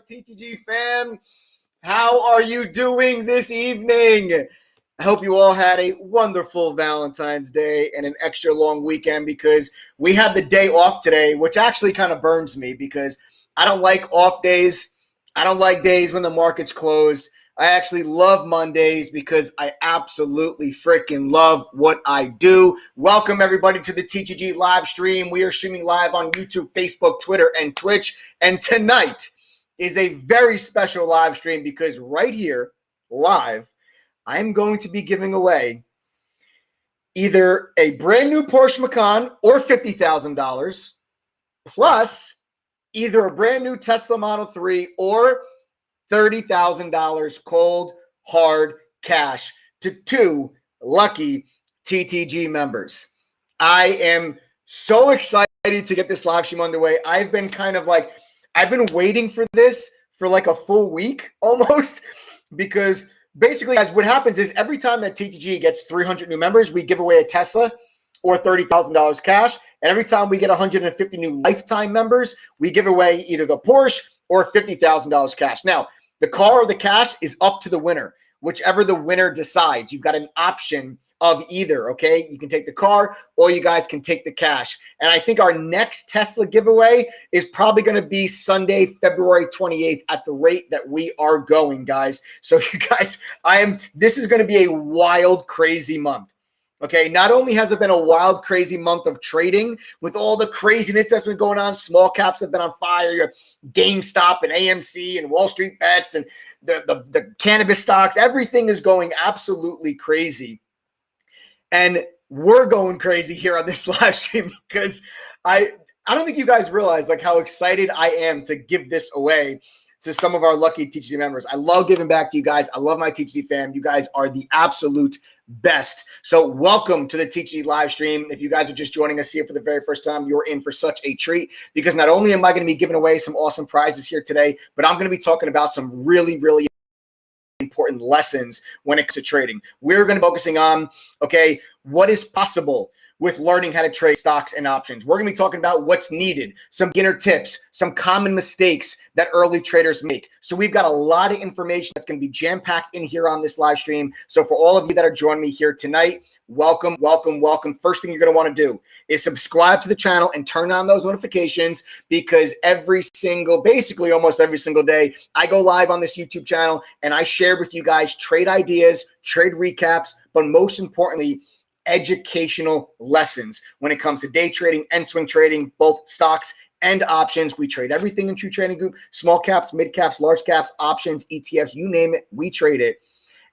TTG fam? How are you doing this evening? I hope you all had a wonderful Valentine's Day and an extra long weekend because we had the day off today, which actually kind of burns me because I don't like off days. I don't like days when the market's closed. I actually love Mondays because I absolutely freaking love what I do. Welcome, everybody, to the TTG live stream. We are streaming live on YouTube, Facebook, Twitter, and Twitch. And tonight is a very special live stream because right here, live, I'm going to be giving away either a brand new Porsche Macan or $50,000 plus either a brand new Tesla Model 3 or $30,000 cold, hard cash to two lucky TTG members. I am so excited to get this live stream underway. I've been waiting for this for like a full week almost because basically, guys, what happens is every time that TTG gets 300 new members, we give away a Tesla or $30,000 cash. And every time we get 150 new lifetime members, we give away either the Porsche or $50,000 cash. Now, the car or the cash is up to the winner, whichever the winner decides. You've got an option of either, okay? You can take the car or you guys can take the cash. And I think our next Tesla giveaway is probably going to be Sunday, February 28th at the rate that we are going, guys. So you guys, this is going to be a wild, crazy month. Okay, not only has it been a wild, crazy month of trading with all the craziness that's been going on, small caps have been on fire, your GameStop and AMC and Wall Street bets and the cannabis stocks, everything is going absolutely crazy. And we're going crazy here on this live stream because I don't think you guys realize like how excited I am to give this away to some of our lucky TTG members. I love giving back to you guys. I love my TTG fam. You guys are the absolute best. So welcome to the TTG live stream. If you guys are just joining us here for the very first time, you're in for such a treat because not only am I going to be giving away some awesome prizes here today, but I'm going to be talking about some really, really important lessons when it comes to trading. We're going to be focusing on, okay, what is possible with learning how to trade stocks and options. We're going to be talking about what's needed, some beginner tips, some common mistakes that early traders make. So we've got a lot of information that's going to be jam-packed in here on this live stream. So for all of you that are joining me here tonight, welcome, welcome, welcome. First thing you're going to want to do is subscribe to the channel and turn on those notifications because basically almost every single day, I go live on this YouTube channel and I share with you guys trade ideas, trade recaps, but most importantly, educational lessons when it comes to day trading and swing trading, both stocks and options. We trade everything in True Trading Group, small caps, mid caps, large caps, options, ETFs, you name it, we trade it.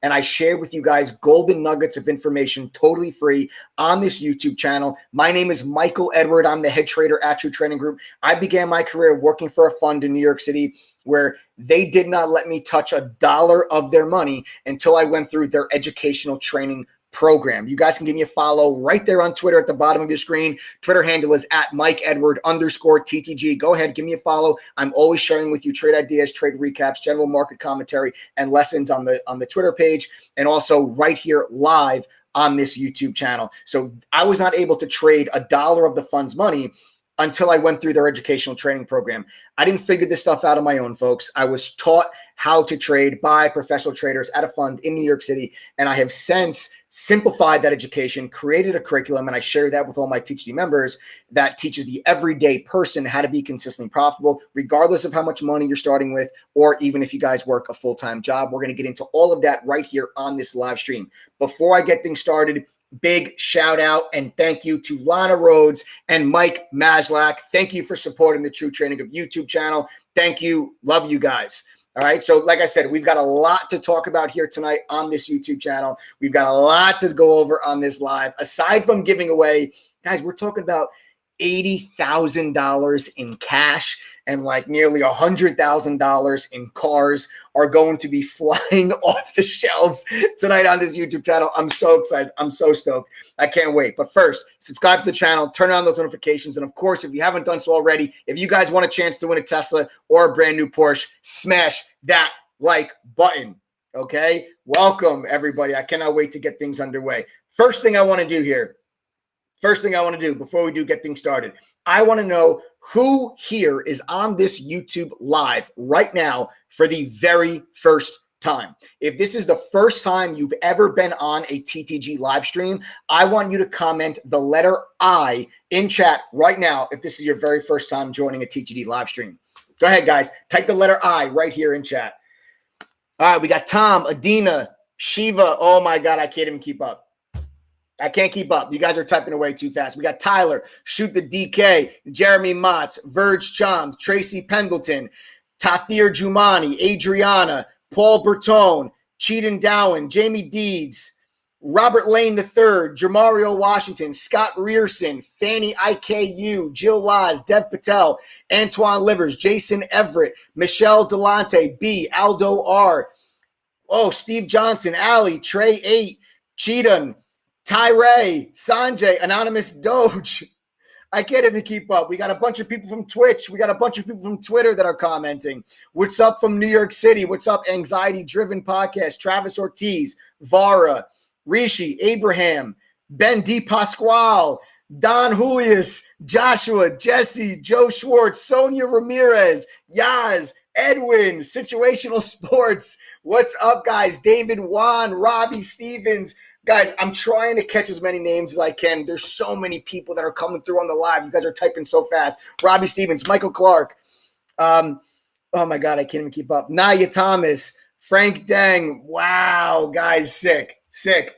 And I share with you guys golden nuggets of information totally free on this YouTube channel. My name is Michael Edward. I'm the head trader at True Trading Group. I began my career working for a fund in New York City where they did not let me touch a dollar of their money until I went through their educational training program. You guys can give me a follow right there on Twitter at the bottom of your screen. Twitter handle is at @MikeEdward_TTG. Go ahead, give me a follow. I'm always sharing with you trade ideas, trade recaps, general market commentary, and lessons on the Twitter page, and also right here live on this YouTube channel. So I was not able to trade a dollar of the fund's money until I went through their educational training program. I didn't figure this stuff out on my own, folks. I was taught how to trade by professional traders at a fund in New York City, and I have since simplified that education, created a curriculum, and I share that with all my TTG members that teaches the everyday person how to be consistently profitable, regardless of how much money you're starting with, or even if you guys work a full-time job. We're going to get into all of that right here on this live stream. Before I get things started, big shout out and thank you to Lana Rhodes and Mike Maslak. Thank you for supporting the True Trading of YouTube channel. Thank you. Love you guys. All right. So like I said, we've got a lot to talk about here tonight on this YouTube channel. We've got a lot to go over on this live. Aside from giving away, guys, we're talking about $80,000 in cash and like nearly $100,000 in cars are going to be flying off the shelves tonight on this YouTube channel. I'm so excited. I'm so stoked. I can't wait. But first, subscribe to the channel, turn on those notifications. And of course, if you haven't done so already, if you guys want a chance to win a Tesla or a brand new Porsche, smash that like button. Okay. Welcome, everybody. I cannot wait to get things underway. First thing I want to do before we do get things started, I want to know Who here is on this YouTube live right now for the very first time? If this is the first time you've ever been on a TTG live stream, I want you to comment the letter I in chat right now if this is your very first time joining a TTG live stream. Go ahead, guys. Type the letter I right here in chat. All right, we got Tom, Adina, Shiva. Oh, my God, I can't even keep up. I can't keep up. You guys are typing away too fast. We got Tyler, Shoot the DK, Jeremy Motts, Verge Choms, Tracy Pendleton, Tathir Jumani, Adriana, Paul Bertone, Cheaton Dowen, Jamie Deeds, Robert Lane III, Jamario Washington, Scott Rearson, Fanny IKU, Jill Laz, Dev Patel, Antoine Livers, Jason Everett, Michelle Delante, B, Aldo R, Steve Johnson, Ali, Trey 8, Cheaton, Tyree, Sanjay, Anonymous Doge. I can't even keep up. We got a bunch of people from Twitch. We got a bunch of people from Twitter that are commenting. What's up from New York City? What's up, Anxiety Driven Podcast? Travis Ortiz, Vara, Rishi, Abraham, Ben D. Pasquale, Don Julius, Joshua, Jesse, Joe Schwartz, Sonia Ramirez, Yaz, Edwin, Situational Sports. What's up, guys? David Wan, Robbie Stevens. Guys, I'm trying to catch as many names as I can. There's so many people that are coming through on the live. You guys are typing so fast. Robbie Stevens, Michael Clark. Oh, my God, I can't even keep up. Naya Thomas, Frank Deng. Wow, guys, sick.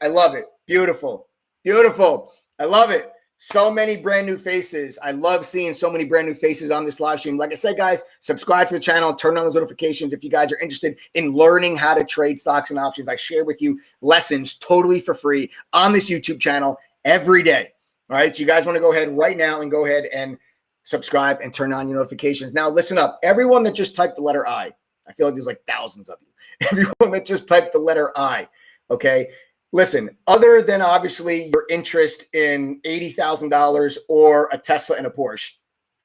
I love it. Beautiful. I love it. So many brand new faces. I love seeing so many brand new faces on this live stream. Like I said, guys, subscribe to the channel, turn on those notifications if you guys are interested in learning how to trade stocks and options. I share with you lessons totally for free on this YouTube channel every day. All right, so you guys want to go ahead right now and go ahead and subscribe and turn on your notifications. Now, listen up. Everyone that just typed the letter I feel like there's like thousands of you. Everyone that just typed the letter I, okay? Listen, other than obviously your interest in $80,000 or a Tesla and a Porsche,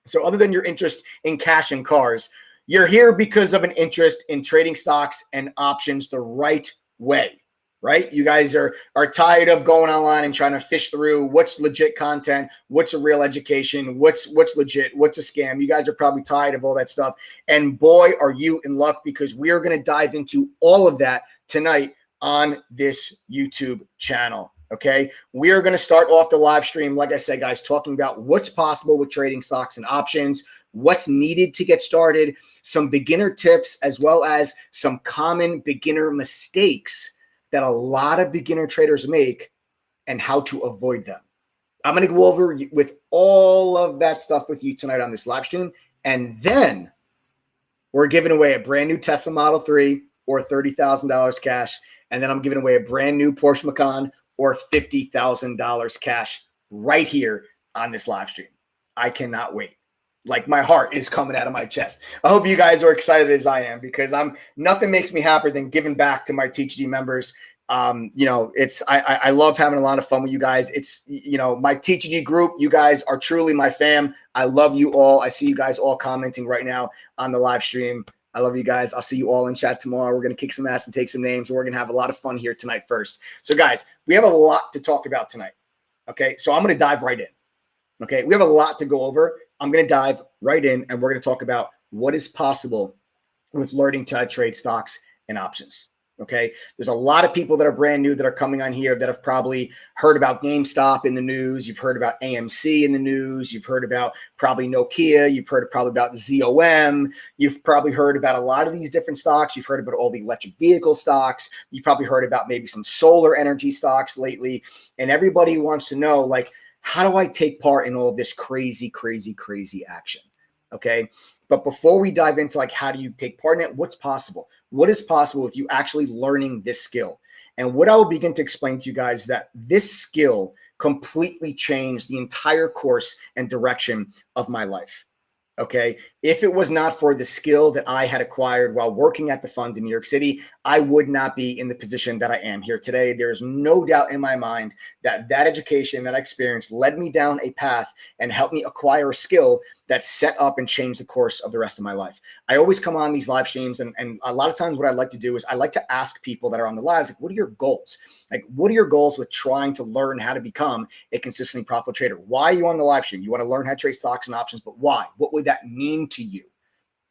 so other than your interest in cash and cars, you're here because of an interest in trading stocks and options the right way, right? You guys are tired of going online and trying to fish through what's legit content, what's a real education, what's legit, what's a scam. You guys are probably tired of all that stuff. And boy, are you in luck, because we are going to dive into all of that tonight on this YouTube channel, okay? We are going to start off the live stream, like I said, guys, talking about what's possible with trading stocks and options, what's needed to get started, some beginner tips, as well as some common beginner mistakes that a lot of beginner traders make and how to avoid them. I'm going to go over with all of that stuff with you tonight on this live stream, and then we're giving away a brand new Tesla Model 3 or $30,000 cash. And then I'm giving away a brand new Porsche Macan or $50,000 cash right here on this live stream. I cannot wait. Like, my heart is coming out of my chest. I hope you guys are excited as I am, because nothing makes me happier than giving back to my TTG members. I love having a lot of fun with you guys. It's, my TTG group, you guys are truly my fam. I love you all. I see you guys all commenting right now on the live stream. I love you guys. I'll see you all in chat tomorrow. We're going to kick some ass and take some names. We're going to have a lot of fun here tonight first. So, guys, we have a lot to talk about tonight, okay? So I'm going to dive right in, okay? We have a lot to go over. I'm going to dive right in, and we're going to talk about what is possible with learning to trade stocks and options, okay? There's a lot of people that are brand new that are coming on here that have probably heard about GameStop in the news. You've heard about AMC in the news. You've heard about probably Nokia. You've heard probably about ZOM. You've probably heard about a lot of these different stocks. You've heard about all the electric vehicle stocks. You probably heard about maybe some solar energy stocks lately. And everybody wants to know, like, how do I take part in all of this crazy action? Okay. But before we dive into like, how do you take part in it? What's possible? What is possible with you actually learning this skill? And what I will begin to explain to you guys is that this skill completely changed the entire course and direction of my life. Okay. If it was not for the skill that I had acquired while working at the fund in New York City, I would not be in the position that I am here today. There's no doubt in my mind that that education, that experience led me down a path and helped me acquire a skill that set up and changed the course of the rest of my life. I always come on these live streams, and a lot of times what I like to do is I like to ask people that are on the lives, like, what are your goals? Like, what are your goals with trying to learn how to become a consistently profitable trader? Why are you on the live stream? You want to learn how to trade stocks and options, but why? What would that mean to you?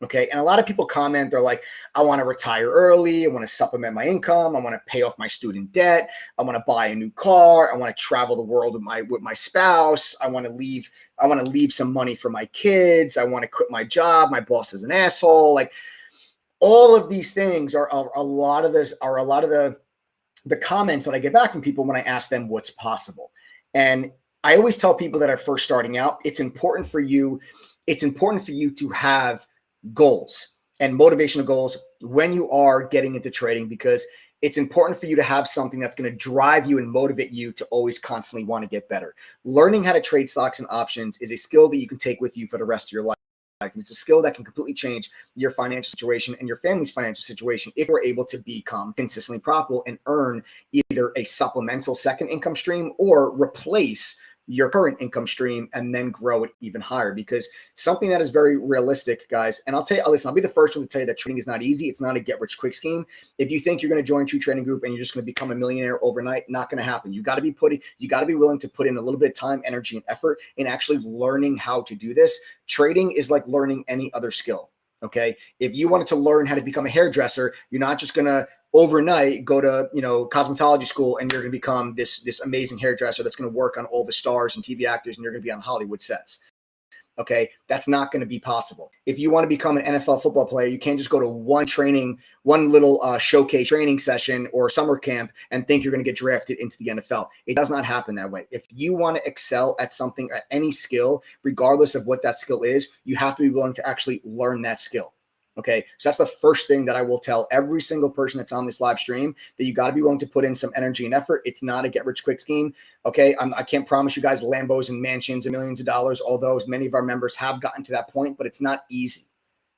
Okay. And a lot of people comment, they're like, I want to retire early. I want to supplement my income. I want to pay off my student debt. I want to buy a new car. I want to travel the world with my spouse. I want to leave some money for my kids. I want to quit my job. My boss is an asshole. Like, all of these things are a lot of the comments that I get back from people when I ask them what's possible. And I always tell people that are first starting out, it's important for you to have goals and motivational goals when you are getting into trading, because it's important for you to have something that's going to drive you and motivate you to always constantly want to get better. Learning how to trade stocks and options is a skill that you can take with you for the rest of your life. And it's a skill that can completely change your financial situation and your family's financial situation if you're able to become consistently profitable and earn either a supplemental second income stream or replace your current income stream and then grow it even higher. Because something that is very realistic, guys, and I'll tell you, listen, I'll be the first one to tell you that trading is not easy. It's not a get rich quick scheme. If you think you're going to join True Trading Group and you're just going to become a millionaire overnight, not going to happen. You got to be willing to put in a little bit of time, energy, and effort in actually learning how to do this. Trading is like learning any other skill. Okay. If you wanted to learn how to become a hairdresser, you're not just going to overnight go to, cosmetology school and you're going to become this amazing hairdresser that's going to work on all the stars and TV actors and you're going to be on Hollywood sets. Okay. That's not going to be possible. If you want to become an NFL football player, you can't just go to one little showcase training session or summer camp and think you're going to get drafted into the NFL. It does not happen that way. If you want to excel at something, at any skill, regardless of what that skill is, you have to be willing to actually learn that skill. Okay. So that's the first thing that I will tell every single person that's on this live stream, that you got to be willing to put in some energy and effort. It's not a get rich quick scheme. Okay. I can't promise you guys Lambos and mansions and millions of dollars, although many of our members have gotten to that point, but it's not easy.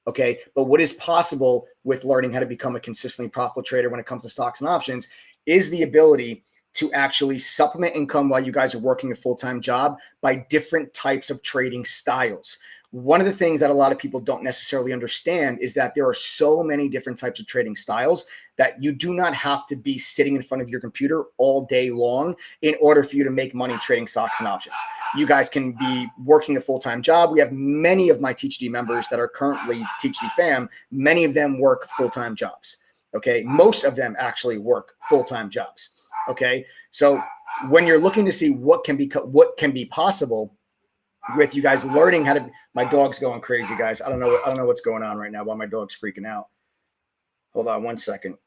Okay. But what is possible with learning how to become a consistently profitable trader when it comes to stocks and options is the ability to actually supplement income while you guys are working a full-time job by different types of trading styles. One of the things that a lot of people don't necessarily understand is that there are so many different types of trading styles that you do not have to be sitting in front of your computer all day long in order for you to make money trading stocks and options. You guys can be working a full-time job. We have many of my TeachD members that are currently TeachD fam. Many of them work full-time jobs. Okay. Most of them actually work full-time jobs. Okay. So when you're looking to see what can be possible with you guys learning how to, my dog's going crazy, guys. I don't know what's going on right now while my dog's freaking out. Hold on one second.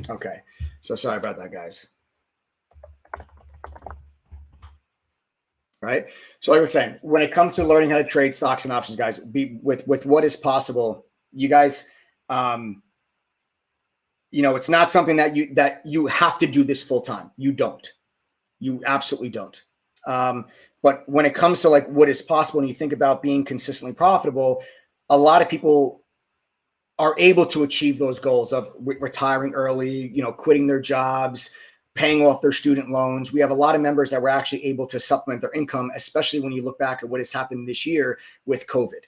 Okay. So sorry about that, guys. Right. So like I was saying, when it comes to learning how to trade stocks and options, guys, with what is possible, you guys, it's not something that you have to do this full time. You don't. You absolutely don't. But when it comes to like what is possible, and you think about being consistently profitable, a lot of people are able to achieve those goals of retiring early, quitting their jobs, paying off their student loans. We have a lot of members that were actually able to supplement their income, especially when you look back at what has happened this year with COVID.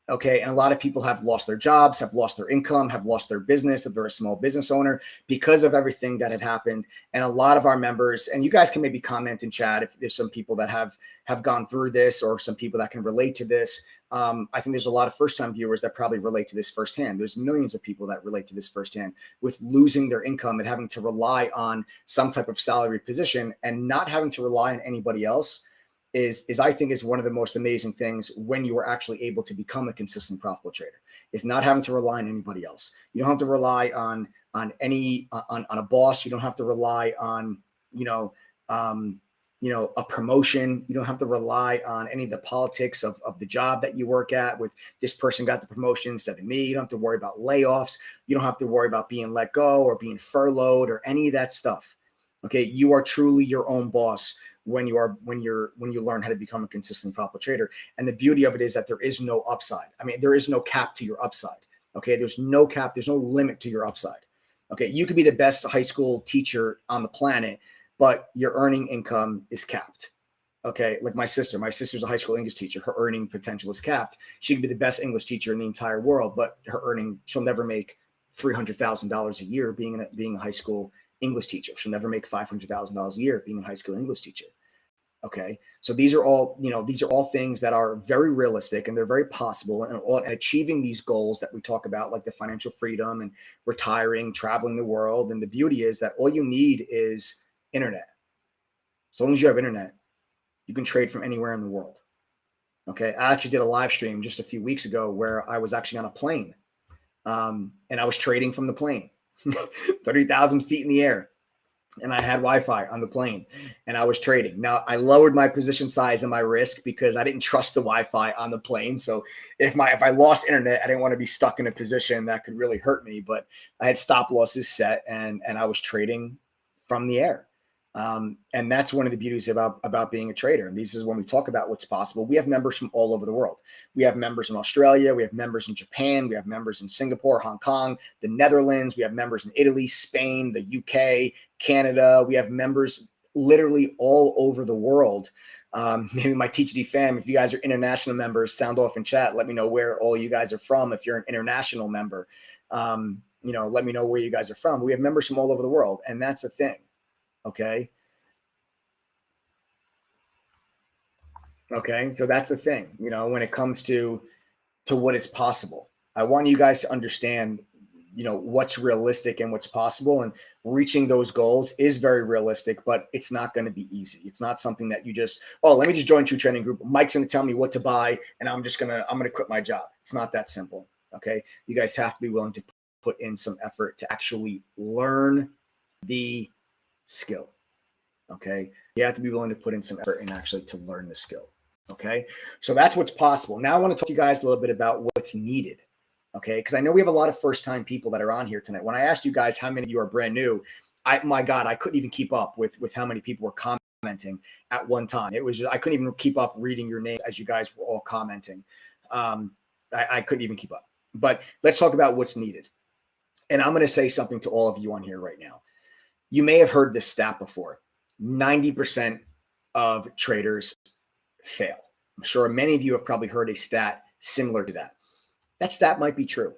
Okay. And a lot of people have lost their jobs, have lost their income, have lost their business if they're a small business owner because of everything that had happened. And a lot of our members, and you guys can maybe comment in chat if there's some people that have gone through this or some people that can relate to this. I think there's a lot of first-time viewers that probably relate to this firsthand. There's millions of people that relate to this firsthand with losing their income and having to rely on some type of salary position and not having to rely on anybody else. Is I think is one of the most amazing things when you are actually able to become a consistent profitable trader, is not having to rely on anybody else. You don't have to rely on a boss. You don't have to rely on, a promotion. You don't have to rely on any of the politics of the job that you work at with this person got the promotion instead of me. You don't have to worry about layoffs. You don't have to worry about being let go or being furloughed or any of that stuff. Okay. You are truly your own boss when you learn how to become a consistent profitable trader. And the beauty of it is that there is no upside. I mean, there is no cap to your upside. Okay. There's no cap. There's no limit to your upside. Okay. You could be the best high school teacher on the planet, but your earning income is capped. Okay. Like my sister's a high school English teacher. Her earning potential is capped. She could be the best English teacher in the entire world, but she'll never make $300,000 a year being a high school English teacher. She'll never make $500,000 a year being a high school English teacher. Okay. So these are all things that are very realistic and they're very possible. And achieving these goals that we talk about, like the financial freedom and retiring, traveling the world. And the beauty is that all you need is internet. As long as you have internet, you can trade from anywhere in the world. Okay. I actually did a live stream just a few weeks ago where I was actually on a plane. And I was trading from the plane, 30,000 feet in the air. And I had Wi-Fi on the plane and I was trading. Now I lowered my position size and my risk because I didn't trust the Wi-Fi on the plane. So if I lost internet, I didn't want to be stuck in a position that could really hurt me, but I had stop losses set and I was trading from the air. And that's one of the beauties about being a trader. And this is when we talk about what's possible. We have members from all over the world. We have members in Australia. We have members in Japan. We have members in Singapore, Hong Kong, the Netherlands. We have members in Italy, Spain, the UK, Canada. We have members literally all over the world. Maybe my TGD fam, if you guys are international members, sound off in chat. Let me know where all you guys are from. If you're an international member, let me know where you guys are from. We have members from all over the world, and that's a thing. Okay. So that's the thing, when it comes to what is possible. I want you guys to understand, what's realistic and what's possible, and reaching those goals is very realistic, but it's not going to be easy. It's not something that you just, let me just join True Trading Group. Mike's going to tell me what to buy and I'm going to quit my job. It's not that simple. Okay. You guys have to be willing to put in some effort to actually learn the skill. Okay. You have to be willing to put in some effort and actually to learn the skill. Okay. So that's what's possible. Now I want to talk to you guys a little bit about what's needed. Okay. Because I know we have a lot of first-time people that are on here tonight. When I asked you guys how many of you are brand new, my God, I couldn't even keep up with how many people were commenting at one time. It was I couldn't even keep up reading your names as you guys were all commenting. I couldn't even keep up. But let's talk about what's needed. And I'm going to say something to all of you on here right now. You may have heard this stat before. 90% of traders fail. I'm sure many of you have probably heard a stat similar to that. That stat might be true,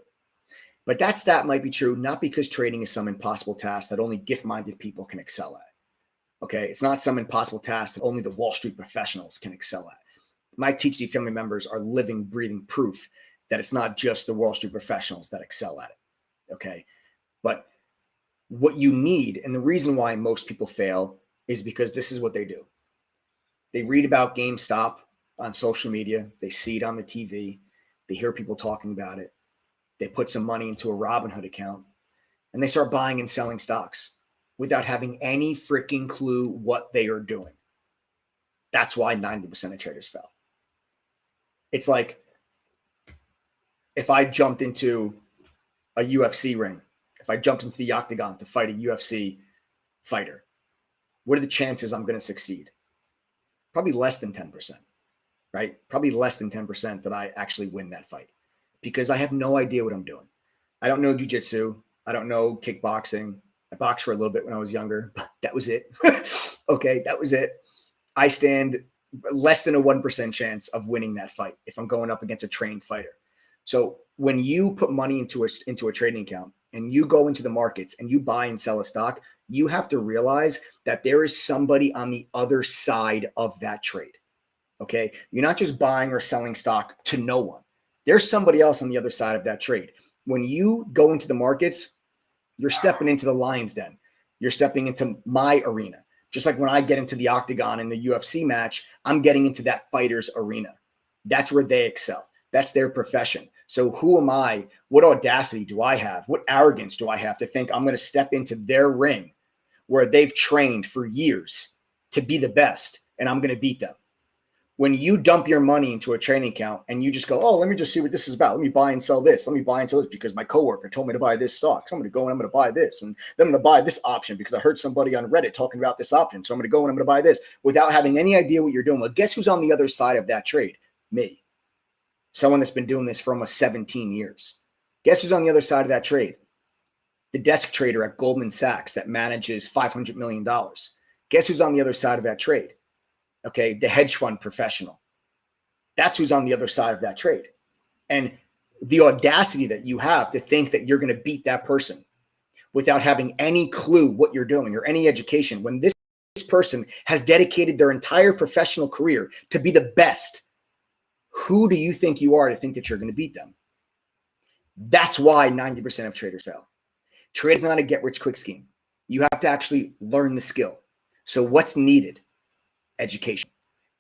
but that stat might be true not because trading is some impossible task that only gift-minded people can excel at. Okay, it's not some impossible task that only the Wall Street professionals can excel at. My THD family members are living, breathing proof that it's not just the Wall Street professionals that excel at it. Okay, but what you need, and the reason why most people fail, is because this is what they do. They read about GameStop on social media. They see it on the TV. They hear people talking about it. They put some money into a Robinhood account and they start buying and selling stocks without having any freaking clue what they are doing. That's why 90% of traders fail. It's like if I jumped into a UFC ring, if I jumped into the octagon to fight a UFC fighter, what are the chances I'm going to succeed? Probably less than 10%, right? Probably less than 10% that I actually win that fight because I have no idea what I'm doing. I don't know jiu-jitsu. I don't know kickboxing. I boxed for a little bit when I was younger, but that was it. Okay, that was it. I stand less than a 1% chance of winning that fight if I'm going up against a trained fighter. So when you put money into a trading account and you go into the markets and you buy and sell a stock, you have to realize that there is somebody on the other side of that trade. Okay. You're not just buying or selling stock to no one. There's somebody else on the other side of that trade. When you go into the markets, you're stepping into the lion's den. You're stepping into my arena. Just like when I get into the octagon in the UFC match, I'm getting into that fighter's arena. That's where they excel. That's their profession. So who am I? What audacity do I have? What arrogance do I have to think I'm going to step into their ring where they've trained for years to be the best and I'm going to beat them? When you dump your money into a trading account and you just go, oh, let me just see what this is about. Let me buy and sell this. Let me buy and sell this because my coworker told me to buy this stock. So I'm going to go and I'm going to buy this. And then I'm going to buy this option because I heard somebody on Reddit talking about this option. So I'm going to go and I'm going to buy this without having any idea what you're doing. Well, guess who's on the other side of that trade? Me. Someone that's been doing this for almost 17 years. Guess who's on the other side of that trade? the desk trader at Goldman Sachs that manages $500 million. Guess who's on the other side of that trade? Okay, the hedge fund professional. That's who's on the other side of that trade. And the audacity that you have to think that you're going to beat that person without having any clue what you're doing or any education, when this person has dedicated their entire professional career to be the best, who do you think you are to think that you're going to beat them? That's why 90% of traders fail. Trade is not a get-rich-quick scheme. You have to actually learn the skill. So what's needed? Education,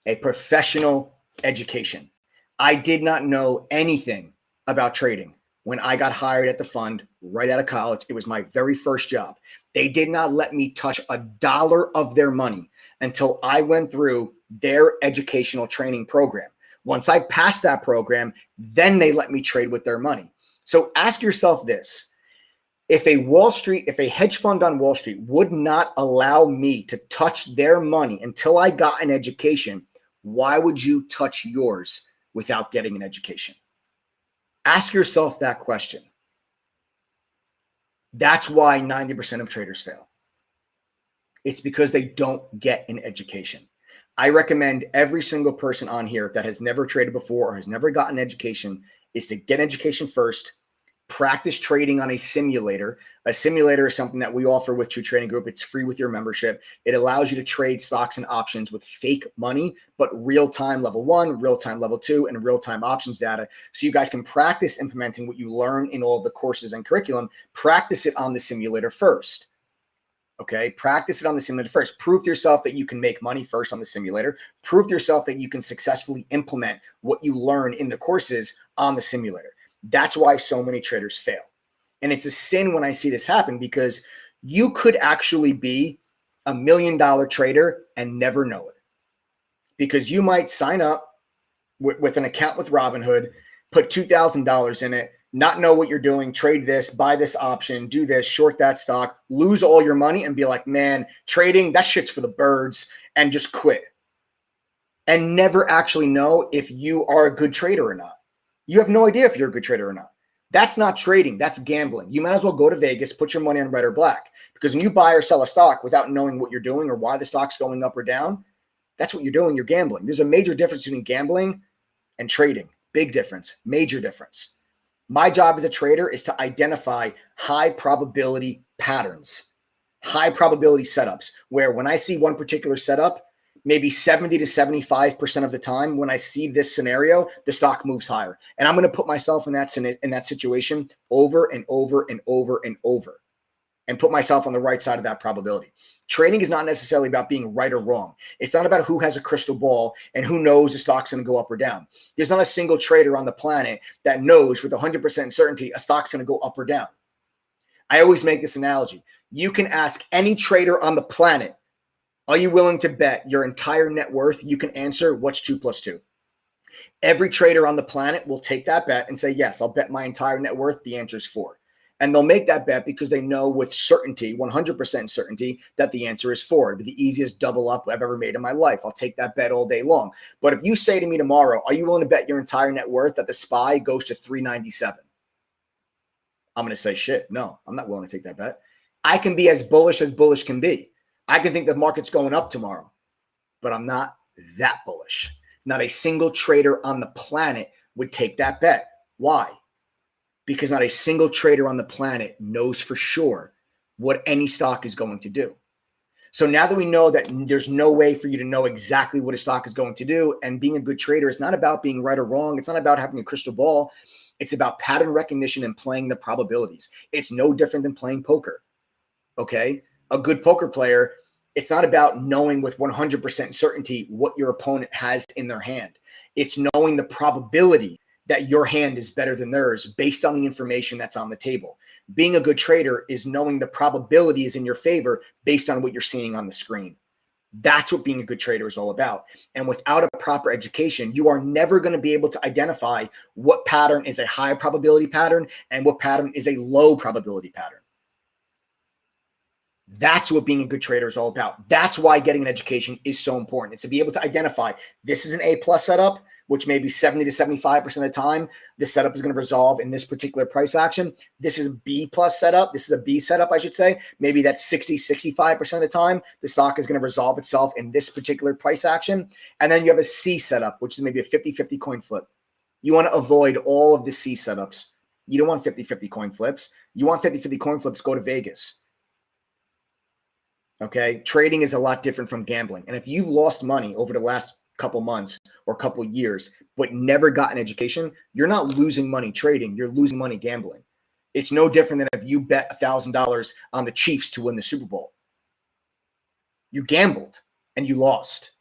a professional education. I did not know anything about trading when I got hired at the fund right out of college. It was my very first job. They did not let me touch a dollar of their money until I went through their educational training program. Once I passed that program, then they let me trade with their money. So ask yourself this. If a hedge fund on Wall Street would not allow me to touch their money until I got an education, why would you touch yours without getting an education? Ask yourself that question. That's why 90% of traders fail. It's because they don't get an education. I recommend every single person on here that has never traded before or has never gotten an education is to get an education first. Practice trading on a simulator. A simulator is something that we offer with True Trading Group. It's free with your membership. It allows you to trade stocks and options with fake money, but real-time level 1, real-time level 2, and real-time options data. So you guys can practice implementing what you learn in all of the courses and curriculum. Practice it on the simulator first. Okay, practice it on the simulator first. Prove to yourself that you can make money first on the simulator. Prove to yourself that you can successfully implement what you learn in the courses on the simulator. That's why so many traders fail. And it's a sin when I see this happen, because you could actually be $1 million trader and never know it. Because you might sign up with an account with Robinhood, put $2,000 in it, not know what you're doing, trade this, buy this option, do this, short that stock, lose all your money and be like, man, trading, that shit's for the birds, and just quit. And never actually know if you are a good trader or not. You have no idea if you're a good trader or not. That's not trading. That's gambling. You might as well go to Vegas, put your money on red or black. Because when you buy or sell a stock without knowing what you're doing or why the stock's going up or down, that's what you're doing. You're gambling. There's a major difference between gambling and trading. Big difference. Major difference. My job as a trader is to identify high probability patterns, high probability setups, where when I see one particular setup, maybe 70 to 75% of the time when I see this scenario, the stock moves higher. And I'm going to put myself in that situation over and over and over and over and put myself on the right side of that probability. Trading is not necessarily about being right or wrong. It's not about who has a crystal ball and who knows the stock's going to go up or down. There's not a single trader on the planet that knows with 100% certainty a stock's going to go up or down. I always make this analogy. You can ask any trader on the planet, are you willing to bet your entire net worth? You can answer, what's 2 plus 2? Every trader on the planet will take that bet and say, yes, I'll bet my entire net worth. The answer is 4. And they'll make that bet because they know with certainty, 100% certainty, that the answer is 4. It'll be the easiest double up I've ever made in my life. I'll take that bet all day long. But if you say to me tomorrow, are you willing to bet your entire net worth that the SPY goes to 397? I'm going to say, shit, no, I'm not willing to take that bet. I can be as bullish can be. I can think the market's going up tomorrow, but I'm not that bullish. Not a single trader on the planet would take that bet. Why? Because not a single trader on the planet knows for sure what any stock is going to do. So now that we know that there's no way for you to know exactly what a stock is going to do, and being a good trader is not about being right or wrong. It's not about having a crystal ball. It's about pattern recognition and playing the probabilities. It's no different than playing poker. Okay? A good poker player, it's not about knowing with 100% certainty what your opponent has in their hand. It's knowing the probability that your hand is better than theirs based on the information that's on the table. Being a good trader is knowing the probability is in your favor based on what you're seeing on the screen. That's what being a good trader is all about. And without a proper education, you are never going to be able to identify what pattern is a high probability pattern and what pattern is a low probability pattern. That's what being a good trader is all about. That's why getting an education is so important. It's to be able to identify, this is an A+ setup. which may be 70 to 75% of the time, this setup is going to resolve in this particular price action. This is a B plus setup. This is a B setup, I should say. Maybe that's 60, 65% of the time, the stock is going to resolve itself in this particular price action. And then you have a C setup, which is maybe a 50-50 coin flip. You want to avoid all of the C setups. You don't want 50-50 coin flips. You want 50-50 coin flips, go to Vegas. Okay? Trading is a lot different from gambling. And if you've lost money over the last couple months or couple years, but never got an education, you're not losing money trading. You're losing money gambling. It's no different than if you bet $1,000 on the Chiefs to win the Super Bowl. You gambled and you lost.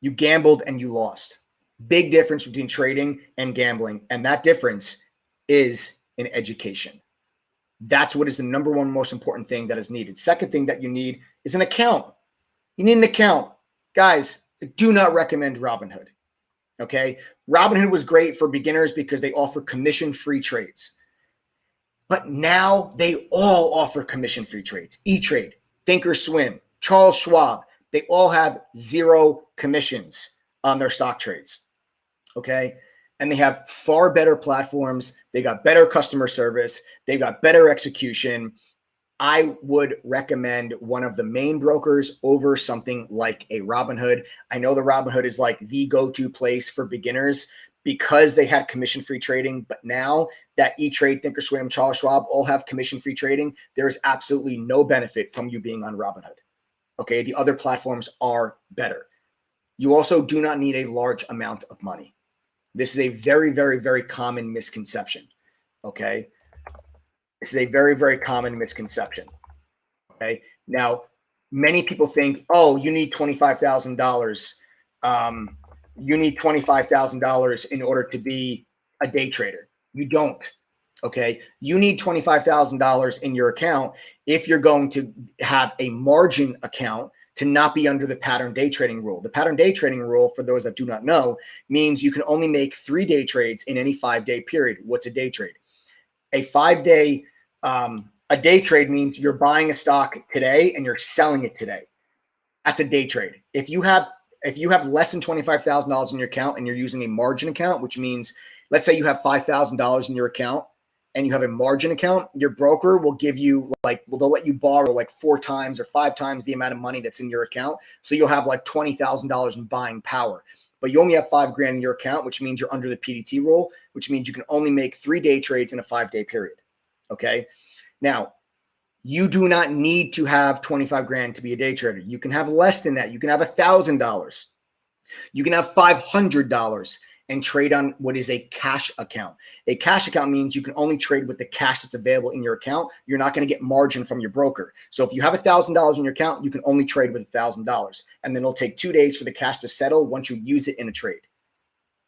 You gambled and you lost. Big difference between trading and gambling. And that difference is in education. That's what is the number one most important thing that is needed. Second thing that you need is an account. You need an account. Guys, I do not recommend Robinhood. Okay? Robinhood was great for beginners because they offer commission-free trades. But now they all offer commission-free trades. E-Trade, Thinkorswim, Charles Schwab, they all have zero commissions on their stock trades. Okay? And they have far better platforms. They got better customer service. They've got better execution. I would recommend one of the main brokers over something like a Robinhood. I know the Robinhood is like the go-to place for beginners because they had commission-free trading. But now that E-Trade, Thinkorswim, Charles Schwab all have commission-free trading, there is absolutely no benefit from you being on Robinhood. Okay, the other platforms are better. You also do not need a large amount of money. This is a very, very, very common misconception. Okay. This is a very, very common misconception. Okay. Now, many people think, oh, you need $25,000. You need $25,000 in order to be a day trader. You don't. Okay. You need $25,000 in your account if you're going to have a margin account to not be under the pattern day trading rule. The pattern day trading rule, for those that do not know, means you can only make 3 day trades in any 5-day period. What's a day trade? A 5-day, a day trade means you're buying a stock today and you're selling it today. That's a day trade. If you have less than $25,000 in your account and you're using a margin account, which means, let's say you have $5,000 in your account and you have a margin account, your broker will give you they'll let you borrow like 4 times or 5 times the amount of money that's in your account. So you'll have like $20,000 in buying power, but you only have $5,000 in your account, which means you're under the PDT rule, which means you can only make 3 day trades in a 5-day period. Okay. Now you do not need to have $25,000 to be a day trader. You can have less than that. You can have $1,000. You can have $500 and trade on what is a cash account. A cash account means you can only trade with the cash that's available in your account. You're not going to get margin from your broker. So if you have $1,000 in your account, you can only trade with $1,000. And then it'll take 2 days for the cash to settle once you use it in a trade.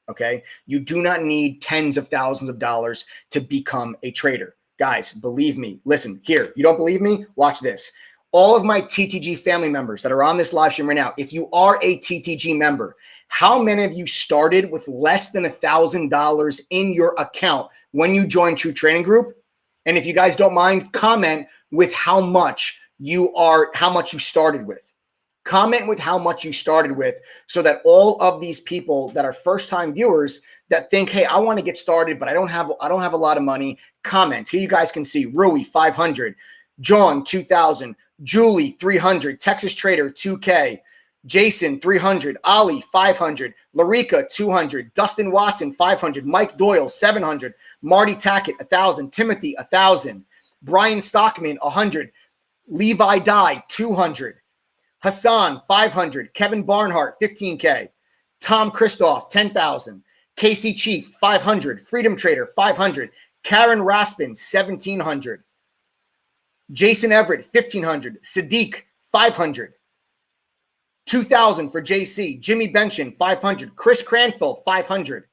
Okay. You do not need tens of thousands of dollars to become a trader. Guys, believe me. Listen, here, you don't believe me? Watch this. All of my TTG family members that are on this live stream right now, if you are a TTG member, how many of you started with less than $1,000 in your account when you joined True Trading Group? And if you guys don't mind, comment with how much you started with. Comment with how much you started with so that all of these people that are first-time viewers that think, hey, I want to get started, but I don't have a lot of money, comment. Here you guys can see Rui, 500, John, 2,000, Julie, 300, Texas Trader, 2K, Jason, 300, Ali, 500, Larika, 200, Dustin Watson, 500, Mike Doyle, 700, Marty Tackett, 1,000, Timothy, 1,000, Brian Stockman, 100, Levi Dye, 200, Hassan, 500, Kevin Barnhart, 15K, Tom Kristoff, 10,000, Casey Chief, 500, Freedom Trader, 500, Karen Raspin, 1,700, Jason Everett, 1,500, Sadiq, 500, 2,000 for JC, Jimmy Benson, 500, Chris Cranfield, 500,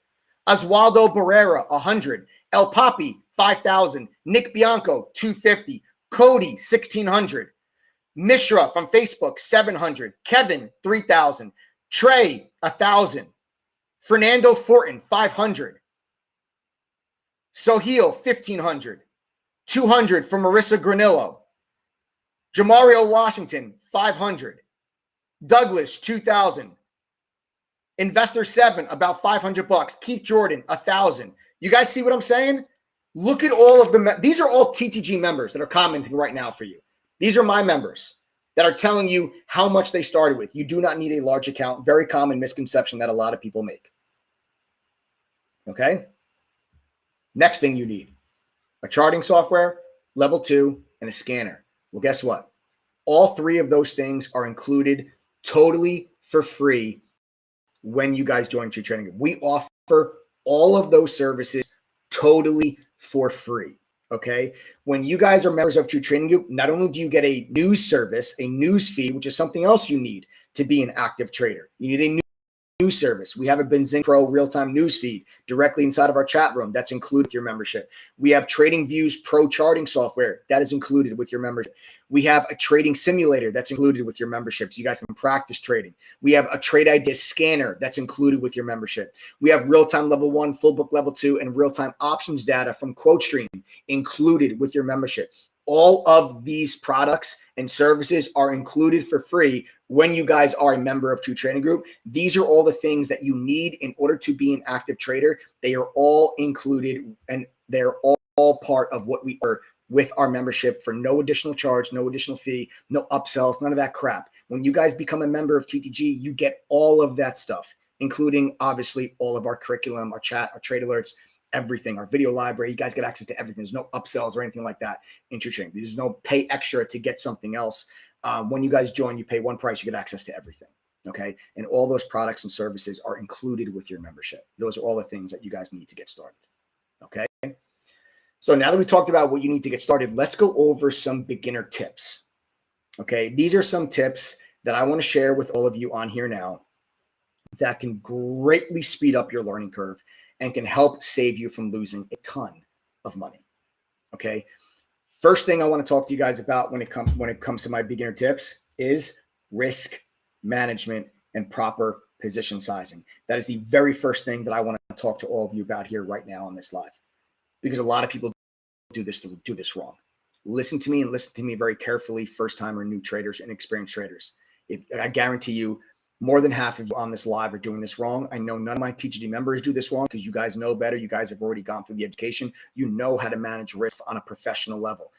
Oswaldo Barrera, 100, El Papi, 5,000, Nick Bianco, 250, Cody, 1,600, Mishra from Facebook, 700, Kevin, 3,000, Trey, 1,000, Fernando Fortin, 500, Soheil, 1,500, 200 for Marissa Granillo, Jamario Washington, 500, Douglas, 2,000, Investor 7, about $500. Keith Jordan, 1,000. You guys see what I'm saying? Look at all of them. These are all TTG members that are commenting right now for you. These are my members that are telling you how much they started with. You do not need a large account. Very common misconception that a lot of people make. Okay? Next thing you need, a charting software, level 2, and a scanner. Well, guess what? All three of those things are included totally for free when you guys join True Trading Group. We offer all of those services totally for free. Okay. When you guys are members of True Trading Group, not only do you get a news service, a news feed, which is something else you need to be an active trader. You need a news service. We have a Benzing Pro real-time news feed directly inside of our chat room. That's included with your membership. We have Trading Views Pro charting software that is included with your membership. We have a trading simulator that's included with your membership, so you guys can practice trading. We have a trade idea scanner that's included with your membership. We have real-time level 1, full book level 2, and real-time options data from QuoteStream included with your membership. All of these products and services are included for free when you guys are a member of True Trading Group. These are all the things that you need in order to be an active trader. They are all included, and they're all part of what we are with our membership for no additional charge, no additional fee, no upsells, none of that crap. When you guys become a member of TTG, you get all of that stuff, including obviously all of our curriculum, our chat, our trade alerts, everything, our video library. You guys get access to everything. There's no upsells or anything like that in True Trading. There's no pay extra to get something else. When you guys join, you pay one price, you get access to everything. Okay. And all those products and services are included with your membership. Those are all the things that you guys need to get started. Okay. So now that we talked about what you need to get started, let's go over some beginner tips. Okay. These are some tips that I want to share with all of you on here now that can greatly speed up your learning curve and can help save you from losing a ton of money. Okay. First thing I want to talk to you guys about when it comes to my beginner tips is risk management and proper position sizing. That is the very first thing that I want to talk to all of you about here right now on this live, because a lot of people do this wrong. Listen to me and listen to me very carefully, first time or new traders and experienced traders. I guarantee you, more than half of you on this live are doing this wrong. I know none of my TGD members do this wrong because you guys know better. You guys have already gone through the education. You know how to manage risk on a professional level.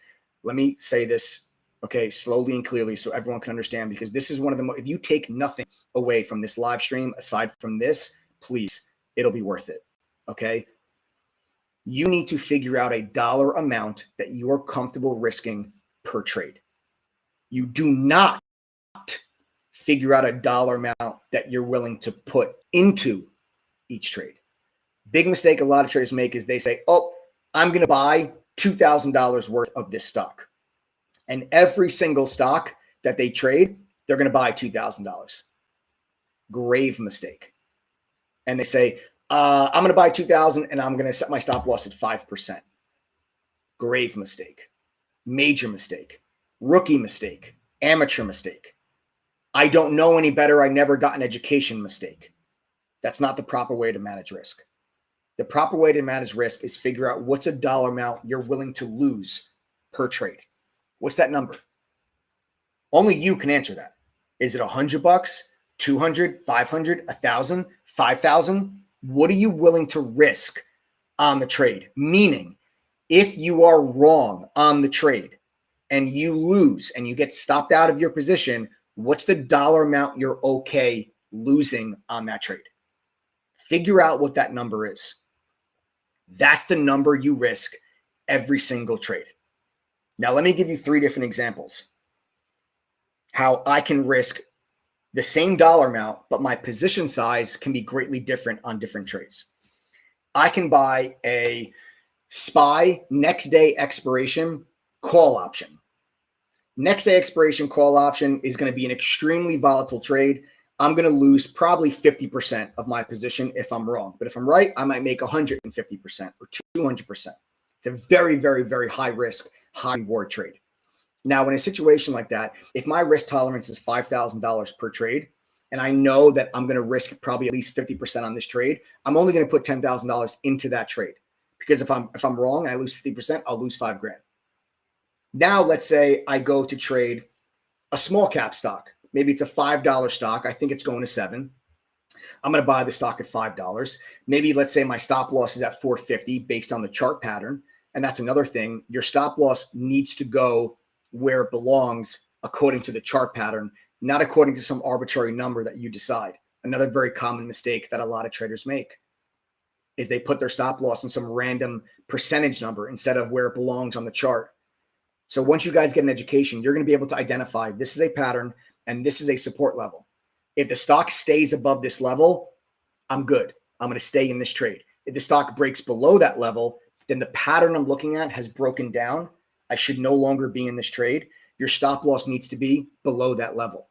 Let me say this, okay, slowly and clearly so everyone can understand, because this is one of the if you take nothing away from this live stream aside from this, please, it'll be worth it, okay? You need to figure out a dollar amount that you are comfortable risking per trade. You do not figure out a dollar amount that you're willing to put into each trade. Big mistake a lot of traders make is they say, oh, I'm going to buy $2,000 worth of this stock. And every single stock that they trade, they're going to buy $2,000. Grave mistake. And they say, I'm going to buy 2,000 and I'm going to set my stop loss at 5%. Grave mistake. Major mistake. Rookie mistake. Amateur mistake. I don't know any better. I never got an education mistake. That's not the proper way to manage risk. The proper way to manage risk is figure out what's a dollar amount you're willing to lose per trade. What's that number? Only you can answer that. Is it $100, 200, 500, 1,000, 5,000? What are you willing to risk on the trade? Meaning, if you are wrong on the trade and you lose and you get stopped out of your position, what's the dollar amount you're okay losing on that trade? Figure out what that number is. That's the number you risk every single trade. Now, let me give you 3 different examples. How I can risk the same dollar amount, but my position size can be greatly different on different trades. I can buy a SPY next day expiration call option. Next day expiration call option is going to be an extremely volatile trade. I'm going to lose probably 50% of my position if I'm wrong. But if I'm right, I might make 150% or 200%. It's a very, very, very high risk, high reward trade. Now, in a situation like that, if my risk tolerance is $5,000 per trade, and I know that I'm going to risk probably at least 50% on this trade, I'm only going to put $10,000 into that trade. Because if I'm wrong and I lose 50%, I'll lose $5,000. Now, let's say I go to trade a small cap stock. Maybe it's a $5 stock. I think it's going to $7. I'm going to buy the stock at $5. Maybe let's say my stop loss is at 450 based on the chart pattern. And that's another thing. Your stop loss needs to go where it belongs according to the chart pattern, not according to some arbitrary number that you decide. Another very common mistake that a lot of traders make is they put their stop loss in some random percentage number instead of where it belongs on the chart. So once you guys get an education, you're going to be able to identify this is a pattern and this is a support level. If the stock stays above this level, I'm good. I'm going to stay in this trade. If the stock breaks below that level, then the pattern I'm looking at has broken down. I should no longer be in this trade. Your stop loss needs to be below that level.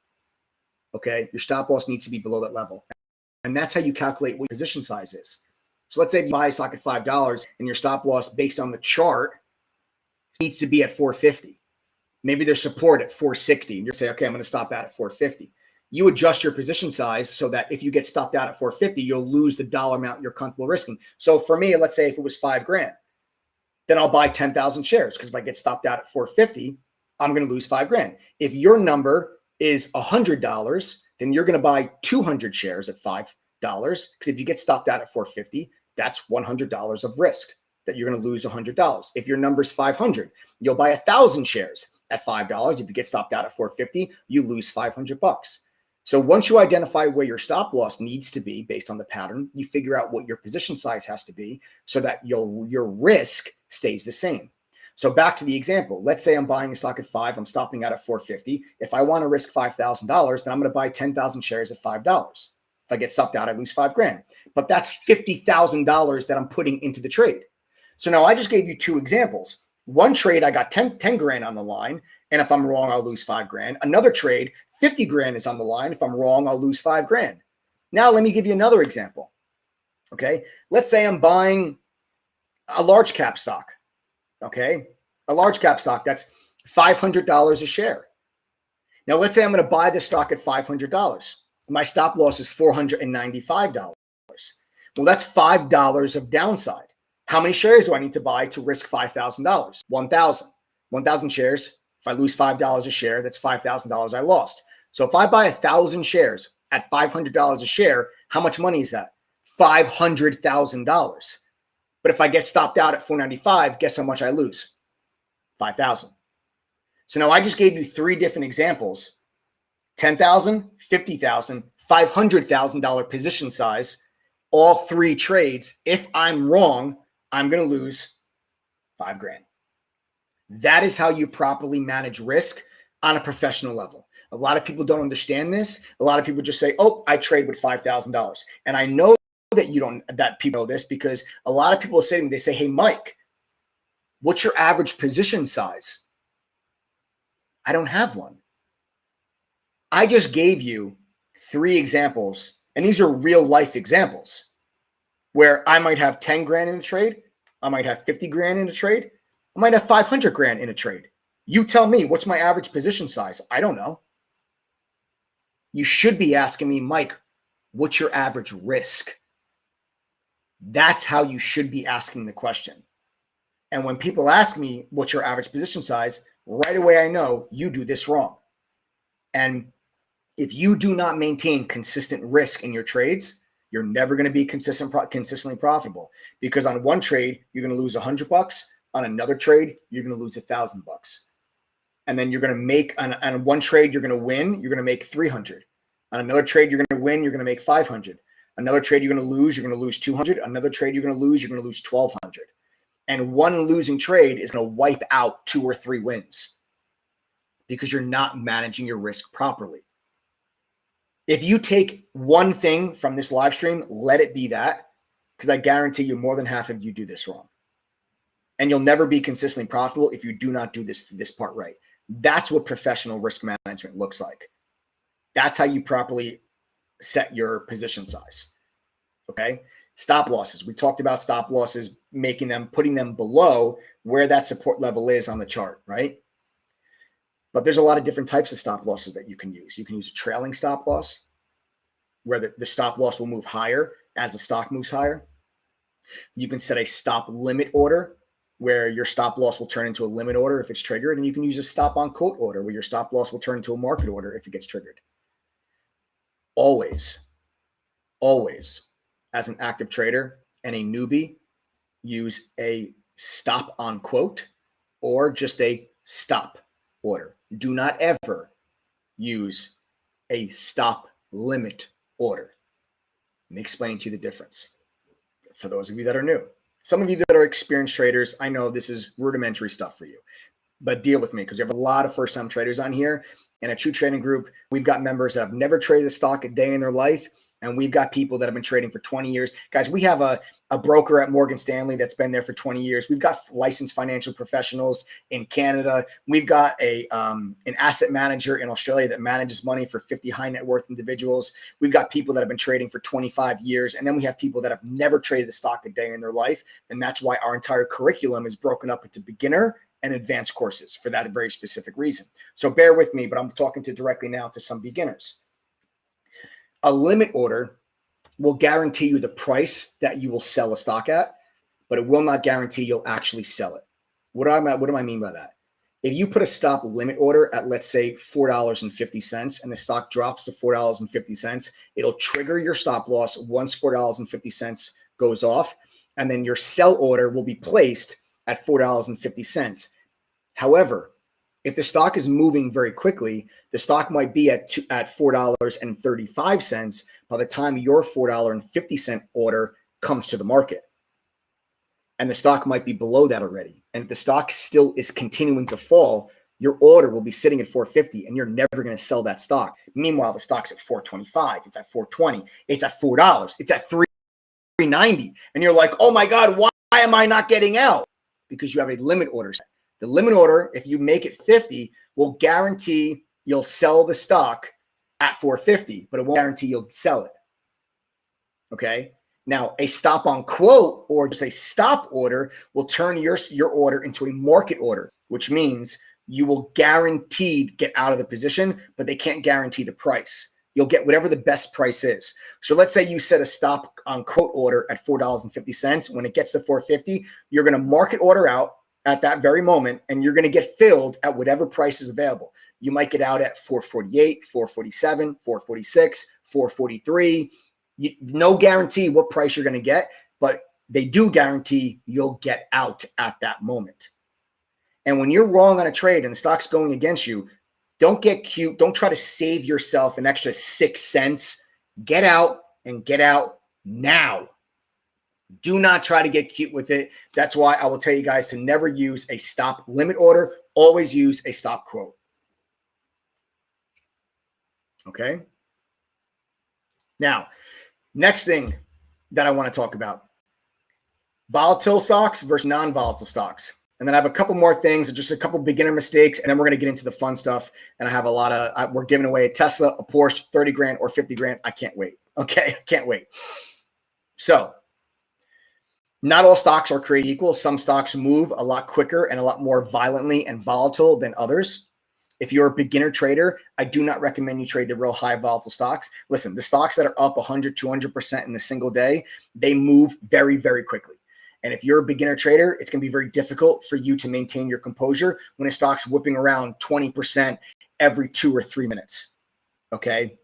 Okay? Your stop loss needs to be below that level. And that's how you calculate what your position size is. So let's say if you buy a stock at $5 and your stop loss based on the chart needs to be at 450. Maybe there's support at 460 and you say, okay, I'm going to stop out at 450. You adjust your position size so that if you get stopped out at 450, you'll lose the dollar amount you're comfortable risking. So for me, let's say if it was $5,000, then I'll buy 10,000 shares because if I get stopped out at 450, I'm going to lose $5,000. If your number is $100, then you're going to buy 200 shares at $5 because if you get stopped out at 450, that's $100 of risk that you're going to lose $100. If your number is 500, you'll buy 1,000 shares at $5. If you get stopped out at 450, you lose $500. So once you identify where your stop loss needs to be based on the pattern, you figure out what your position size has to be so that your risk stays the same. So back to the example, let's say I'm buying a stock at $5, I'm stopping out at 450. If I want to risk $5,000, then I'm going to buy 10,000 shares at $5. If I get stopped out, I lose $5,000. But that's $50,000 that I'm putting into the trade. So now I just gave you two examples. One trade, I got 10 grand on the line. And if I'm wrong, I'll lose $5,000. Another trade, 50 grand is on the line. If I'm wrong, I'll lose $5,000. Now, let me give you another example. Okay. Let's say I'm buying a large cap stock. Okay. A large cap stock, that's $500 a share. Now, let's say I'm going to buy this stock at $500. My stop loss is $495. Well, that's $5 of downside. How many shares do I need to buy to risk $5,000? 1,000. 1,000 shares. If I lose $5 a share, that's $5,000 I lost. So if I buy 1,000 shares at $500 a share, how much money is that? $500,000. But if I get stopped out at $495, guess how much I lose? $5,000. So now I just gave you three different examples. $10,000, $50,000, $500,000 position size, all three trades. If I'm wrong, I'm going to lose $5,000. That is how you properly manage risk on a professional level. A lot of people don't understand this. A lot of people just say, oh, I trade with $5,000. And I know that people know this because a lot of people say to me, they say, hey, Mike, what's your average position size? I don't have one. I just gave you three examples, and these are real life examples where I might have 10 grand in a trade. I might have 50 grand in a trade. I might have 500 grand in a trade. You tell me, what's my average position size? I don't know. You should be asking me, Mike, what's your average risk? That's how you should be asking the question. And when people ask me, what's your average position size? Right away, I know you do this wrong. And if you do not maintain consistent risk in your trades, you're never going to be consistently profitable, because on one trade, you're going to lose $100. On another trade, you're going to lose $1,000. And then you're going to make on one trade, you're going to win, you're going to make 300. On another trade, you're going to win, you're going to make 500. Another trade you're going to lose 200. Another trade you're going to lose 1,200. And one losing trade is going to wipe out 2 or 3 wins because you're not managing your risk properly. If you take one thing from this live stream, let it be that, because I guarantee you more than half of you do this wrong. And you'll never be consistently profitable if you do not do this part right. That's what professional risk management looks like. That's how you properly set your position size. Okay. Stop losses. We talked about stop losses, putting them below where that support level is on the chart, right? But there's a lot of different types of stop losses that you can use. You can use a trailing stop loss, where the stop loss will move higher as the stock moves higher. You can set a stop limit order, where your stop loss will turn into a limit order if it's triggered. And you can use a stop on quote order, where your stop loss will turn into a market order if it gets triggered. Always always, as an active trader and a newbie, use a stop on quote or just a stop order. Do not ever use a stop limit order. Let me explain to you the difference for those of you that are new. Some of you that are experienced traders, I know this is rudimentary stuff for you, but deal with me because we have a lot of first-time traders on here. In a true trading group, we've got members that have never traded a stock a day in their life, and we've got people that have been trading for 20 years. Guys, we have a broker at Morgan Stanley that's been there for 20 years. We've got licensed financial professionals in Canada. We've got an asset manager in Australia that manages money for 50 high net worth individuals. We've got people that have been trading for 25 years. And then we have people that have never traded a stock a day in their life. And that's why our entire curriculum is broken up into beginner and advanced courses for that very specific reason. So bear with me, but I'm talking directly now to some beginners. A limit order will guarantee you the price that you will sell a stock at, but it will not guarantee you'll actually sell it. What do I mean by that? If you put a stop limit order at, let's say, $4.50 and the stock drops to $4.50, it'll trigger your stop loss once $4.50 goes off, and then your sell order will be placed at $4.50. However, if the stock is moving very quickly, the stock might be at $4.35 by the time your $4.50 order comes to the market. And the stock might be below that already. And if the stock still is continuing to fall, your order will be sitting at $4.50 and you're never going to sell that stock. Meanwhile, the stock's at $4.25, it's at $4.20, it's at $4, it's at $3.90. And you're like, oh my God, why am I not getting out? Because you have a limit order set. The limit order, if you make it 50, will guarantee you'll sell the stock at $4.50, but it won't guarantee you'll sell it. Okay. Now, a stop on quote or just a stop order will turn your order into a market order, which means you will guaranteed get out of the position, but they can't guarantee the price. You'll get whatever the best price is. So let's say you set a stop on quote order at $4.50. When it gets to $4.50, you're going to market order out at that very moment, and you're going to get filled at whatever price is available. You might get out at $4.48, $4.47, $4.46, $4.43. No guarantee what price you're going to get, but they do guarantee you'll get out at that moment. And when you're wrong on a trade and the stock's going against you, don't get cute. Don't try to save yourself an extra 6 cents. Get out and get out now. Do not try to get cute with it. That's why I will tell you guys to never use a stop limit order. Always use a stop quote. Okay. Now, next thing that I want to talk about, volatile stocks versus non-volatile stocks. And then I have a couple more things, just a couple beginner mistakes, and then we're going to get into the fun stuff. And I have a lot of, we're giving away a Tesla, a Porsche, 30 grand or 50 grand. I can't wait. Okay. I can't wait. So not all stocks are created equal. Some stocks move a lot quicker and a lot more violently and volatile than others. If you're a beginner trader, I do not recommend you trade the real high volatile stocks. Listen, the stocks that are up 100, 200% in a single day, they move very, very quickly. And if you're a beginner trader, it's going to be very difficult for you to maintain your composure when a stock's whipping around 20% every 2 or 3 minutes. Okay.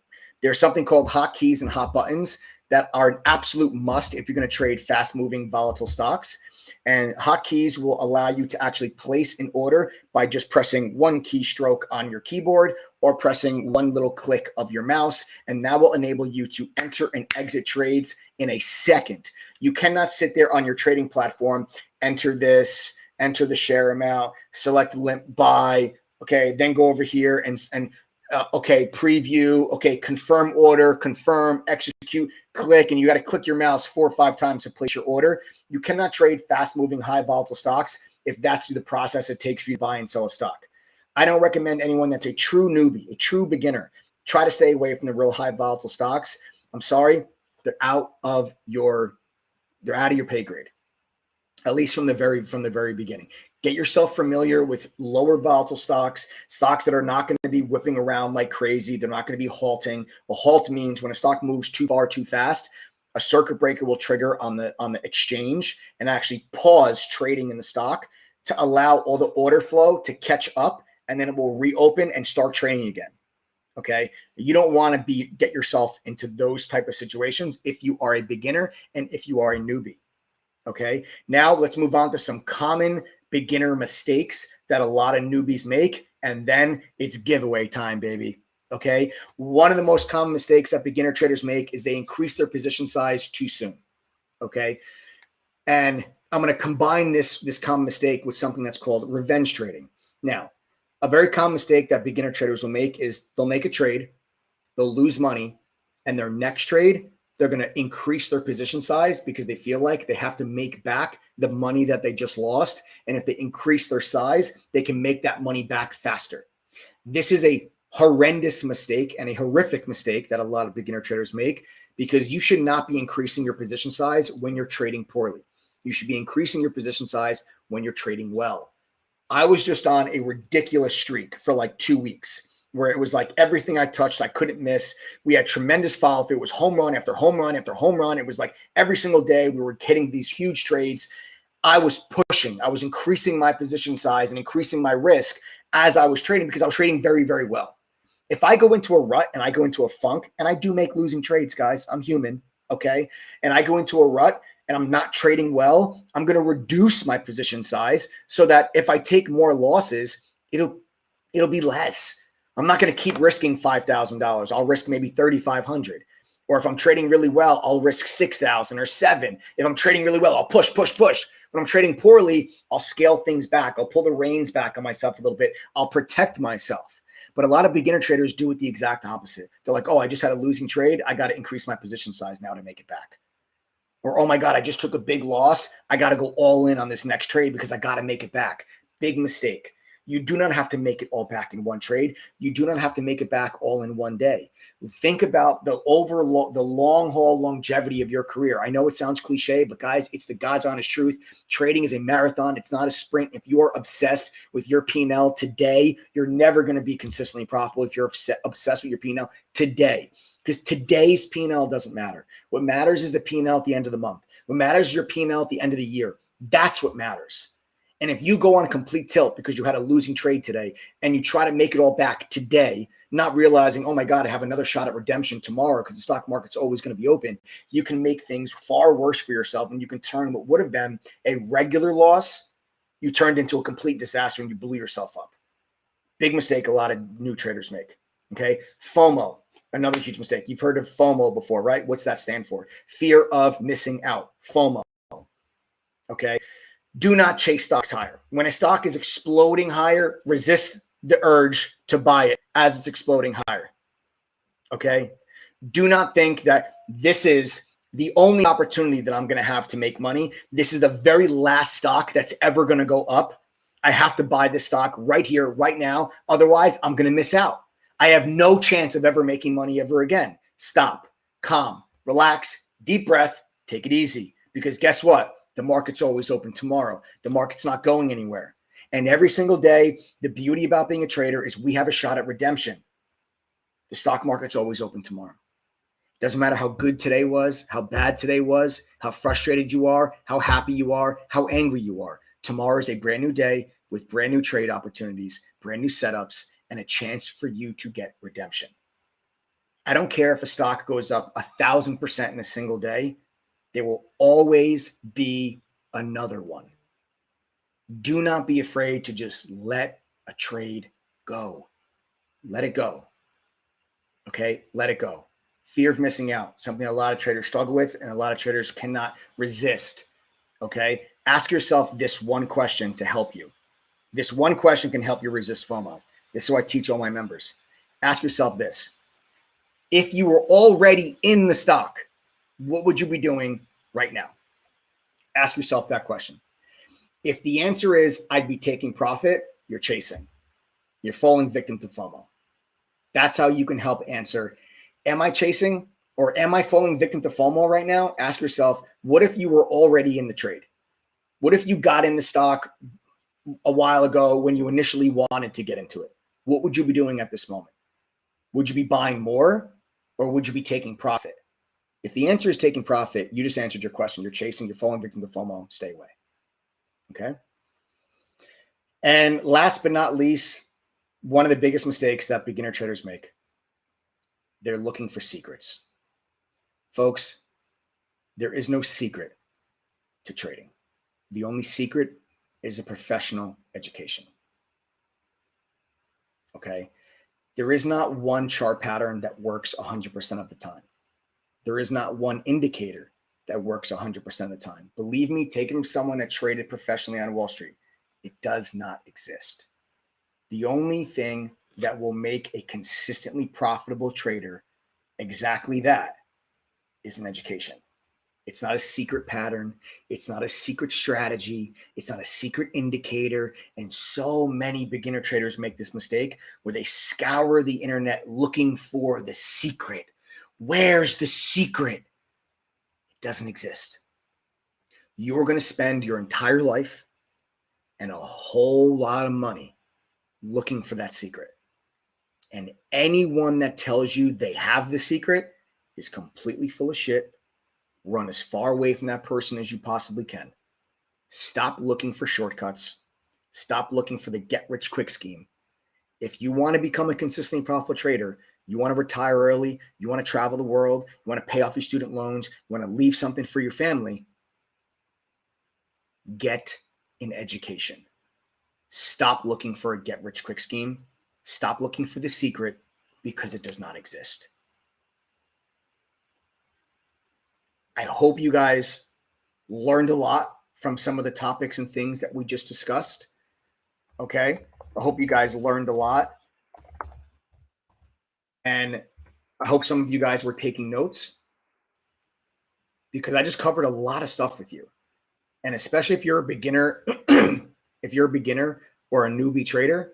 There's something called hotkeys and hot buttons that are an absolute must if you're going to trade fast moving volatile stocks. And hotkeys will allow you to actually place an order by just pressing one keystroke on your keyboard or pressing one little click of your mouse. And that will enable you to enter and exit trades in a second. You cannot sit there on your trading platform, enter this, enter the share amount, select limp buy, okay, then go over here and okay, preview, okay, confirm order, confirm, execute, click, and you got to click your mouse 4 or 5 times to place your order. You cannot trade fast-moving, high-volatile stocks if that's the process it takes for you to buy and sell a stock. I don't recommend anyone that's a true newbie, a true beginner, try to stay away from the real high-volatile stocks. I'm sorry, they're out of your pay grade, at least from the very beginning. Get yourself familiar with lower volatile stocks that are not going to be whipping around like crazy. They're not going to be halting. A halt means when a stock moves too far, too fast, a circuit breaker will trigger on the exchange and actually pause trading in the stock to allow all the order flow to catch up, and then it will reopen and start trading again. Okay. You don't want to get yourself into those type of situations if you are a beginner and if you are a newbie. Okay. Now let's move on to some common beginner mistakes that a lot of newbies make. And then it's giveaway time, baby. Okay. One of the most common mistakes that beginner traders make is they increase their position size too soon. Okay. And I'm going to combine this common mistake with something that's called revenge trading. Now, a very common mistake that beginner traders will make is they'll make a trade, they'll lose money, and their next trade, they're going to increase their position size because they feel like they have to make back the money that they just lost. And if they increase their size, they can make that money back faster. This is a horrendous mistake and a horrific mistake that a lot of beginner traders make, because you should not be increasing your position size when you're trading poorly. You should be increasing your position size when you're trading well. I was just on a ridiculous streak for like 2 weeks where it was like everything I touched, I couldn't miss. We had tremendous follow through. It was home run after home run after home run. It was like every single day we were hitting these huge trades. I was pushing. I was increasing my position size and increasing my risk as I was trading because I was trading very, very well. If I go into a rut and I go into a funk, and I do make losing trades, guys, I'm human, okay? And I go into a rut and I'm not trading well, I'm going to reduce my position size so that if I take more losses, it'll be less. I'm not going to keep risking $5,000. I'll risk maybe $3,500. Or if I'm trading really well, I'll risk $6,000 or $7,000. If I'm trading really well, I'll push. When I'm trading poorly, I'll scale things back. I'll pull the reins back on myself a little bit. I'll protect myself. But a lot of beginner traders do it the exact opposite. They're like, oh, I just had a losing trade. I got to increase my position size now to make it back. Or, oh my God, I just took a big loss. I got to go all in on this next trade because I got to make it back. Big mistake. You do not have to make it all back in one trade. You do not have to make it back all in one day. Think about the long haul longevity of your career. I know it sounds cliche, but guys, it's the God's honest truth. Trading is a marathon. It's not a sprint. If you're obsessed with your P&L today, you're never going to be consistently profitable if you're obsessed with your P&L today. Because today's P&L doesn't matter. What matters is the P&L at the end of the month. What matters is your P&L at the end of the year. That's what matters. And if you go on complete tilt because you had a losing trade today and you try to make it all back today, not realizing, oh my God, I have another shot at redemption tomorrow because the stock market's always going to be open, you can make things far worse for yourself, and you can turn what would have been a regular loss, you turned into a complete disaster and you blew yourself up. Big mistake a lot of new traders make. Okay. FOMO, another huge mistake. You've heard of FOMO before, right? What's that stand for? Fear of missing out. FOMO. Okay. Do not chase stocks higher. When a stock is exploding higher, resist the urge to buy it as it's exploding higher. Okay. Do not think that this is the only opportunity that I'm going to have to make money. This is the very last stock that's ever going to go up. I have to buy this stock right here, right now. Otherwise, I'm going to miss out. I have no chance of ever making money ever again. Stop, calm, relax, deep breath, take it easy. Because guess what? The market's always open tomorrow. The market's not going anywhere. And every single day, the beauty about being a trader is we have a shot at redemption. The stock market's always open tomorrow. Doesn't matter how good today was, how bad today was, how frustrated you are, how happy you are, how angry you are. Tomorrow is a brand new day with brand new trade opportunities, brand new setups, and a chance for you to get redemption. I don't care if a stock goes up 1,000% in a single day. There will always be another one. Do not be afraid to just let a trade go. Let it go. Okay? Let it go. Fear of missing out, something a lot of traders struggle with and a lot of traders cannot resist. Okay? Ask yourself this one question to help you. This one question can help you resist FOMO. This is what I teach all my members. Ask yourself this. If you were already in the stock, what would you be doing right now? Ask yourself that question. If the answer is I'd be taking profit, you're chasing. You're falling victim to FOMO. That's how you can help answer, am I chasing or am I falling victim to FOMO right now? Ask yourself, what if you were already in the trade? What if you got in the stock a while ago when you initially wanted to get into it? What would you be doing at this moment? Would you be buying more or would you be taking profit? If the answer is taking profit, you just answered your question. You're chasing, you're falling victim to FOMO, stay away. Okay? And last but not least, one of the biggest mistakes that beginner traders make They're looking for secrets. Folks, there is no secret to trading. The only secret is a professional education. Okay? There is not one chart pattern that works 100% of the time. There is not one indicator that works 100% of the time. Believe me, taking from someone that traded professionally on Wall Street, it does not exist. The only thing that will make a consistently profitable trader exactly that is an education. It's not a secret pattern. It's not a secret strategy. It's not a secret indicator. And so many beginner traders make this mistake where they scour the internet looking for the secret. Where's the secret? It doesn't exist. You're going to spend your entire life and a whole lot of money looking for that secret. And anyone that tells you they have the secret is completely full of shit. Run as far away from that person as you possibly can. Stop looking for shortcuts. Stop looking for the get-rich-quick scheme. If you want to become a consistently profitable trader, you want to retire early, you want to travel the world, you want to pay off your student loans, you want to leave something for your family, get an education. Stop looking for a get-rich-quick scheme. Stop looking for the secret because it does not exist. I hope you guys learned a lot from some of the topics and things that we just discussed. Okay? I hope you guys learned a lot. And I hope some of you guys were taking notes because I just covered a lot of stuff with you. And especially if you're a beginner, if you're a beginner or a newbie trader,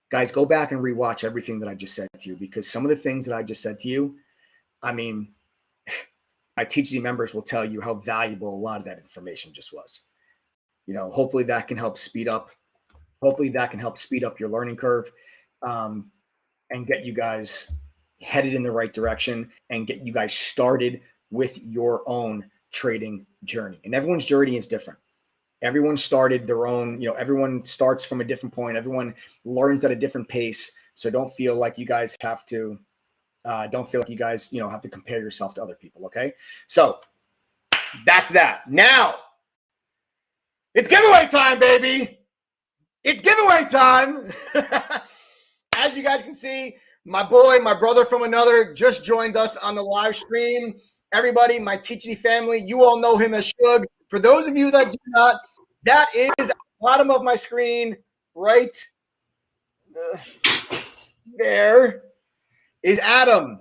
guys, go back and rewatch everything that I just said to you because some of the things that I just said to you, I mean, my TGD members will tell you how valuable a lot of that information just was. You know, hopefully that can help speed up. Hopefully that can help speed up your learning curve and get you guys headed in the right direction and get you guys started with your own trading journey. And everyone's journey is different. Everyone started their own, you know, everyone starts from a different point. Everyone learns at a different pace. So don't feel like you guys have to have to compare yourself to other people, okay? So that's that. Now, it's giveaway time, baby. It's giveaway time. As you guys can see, my boy, my brother from another, just joined us on the live stream. Everybody, my TGD family, you all know him as Shug. For those of you that do not, that is at the bottom of my screen, right there. Is Adam,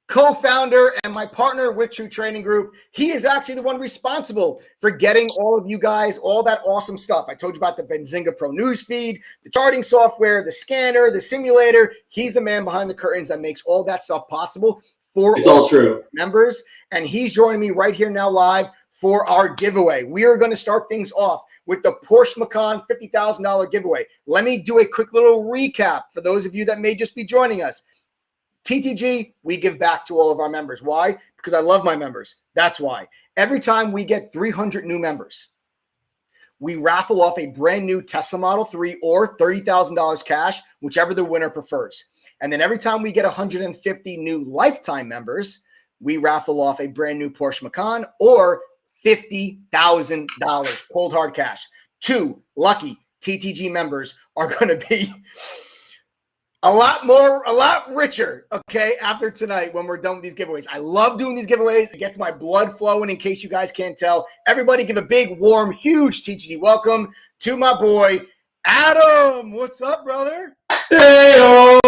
co-founder and my partner with True Trading Group. He is actually the one responsible for getting all of you guys all that awesome stuff. I told you about the Benzinga Pro news feed, the charting software, the scanner, the simulator. He's the man behind the curtains that makes all that stuff possible for all true members. And he's joining me right here now live for our giveaway. We are going to start things off with the Porsche Macan $50,000 giveaway. Let me do a quick little recap for those of you that may just be joining us. TTG, we give back to all of our members. Why? Because I love my members. That's why. Every time we get 300 new members, we raffle off a brand new Tesla Model 3 or $30,000 cash, whichever the winner prefers. And then every time we get 150 new lifetime members, we raffle off a brand new Porsche Macan or $50,000 cold hard cash. 2 lucky TTG members are going to be a lot richer, okay, after tonight when we're done with these giveaways. I love doing these giveaways. It gets my blood flowing in case you guys can't tell. Everybody give a big, warm, huge TTG welcome to my boy, Adam. What's up, brother? Hey-o!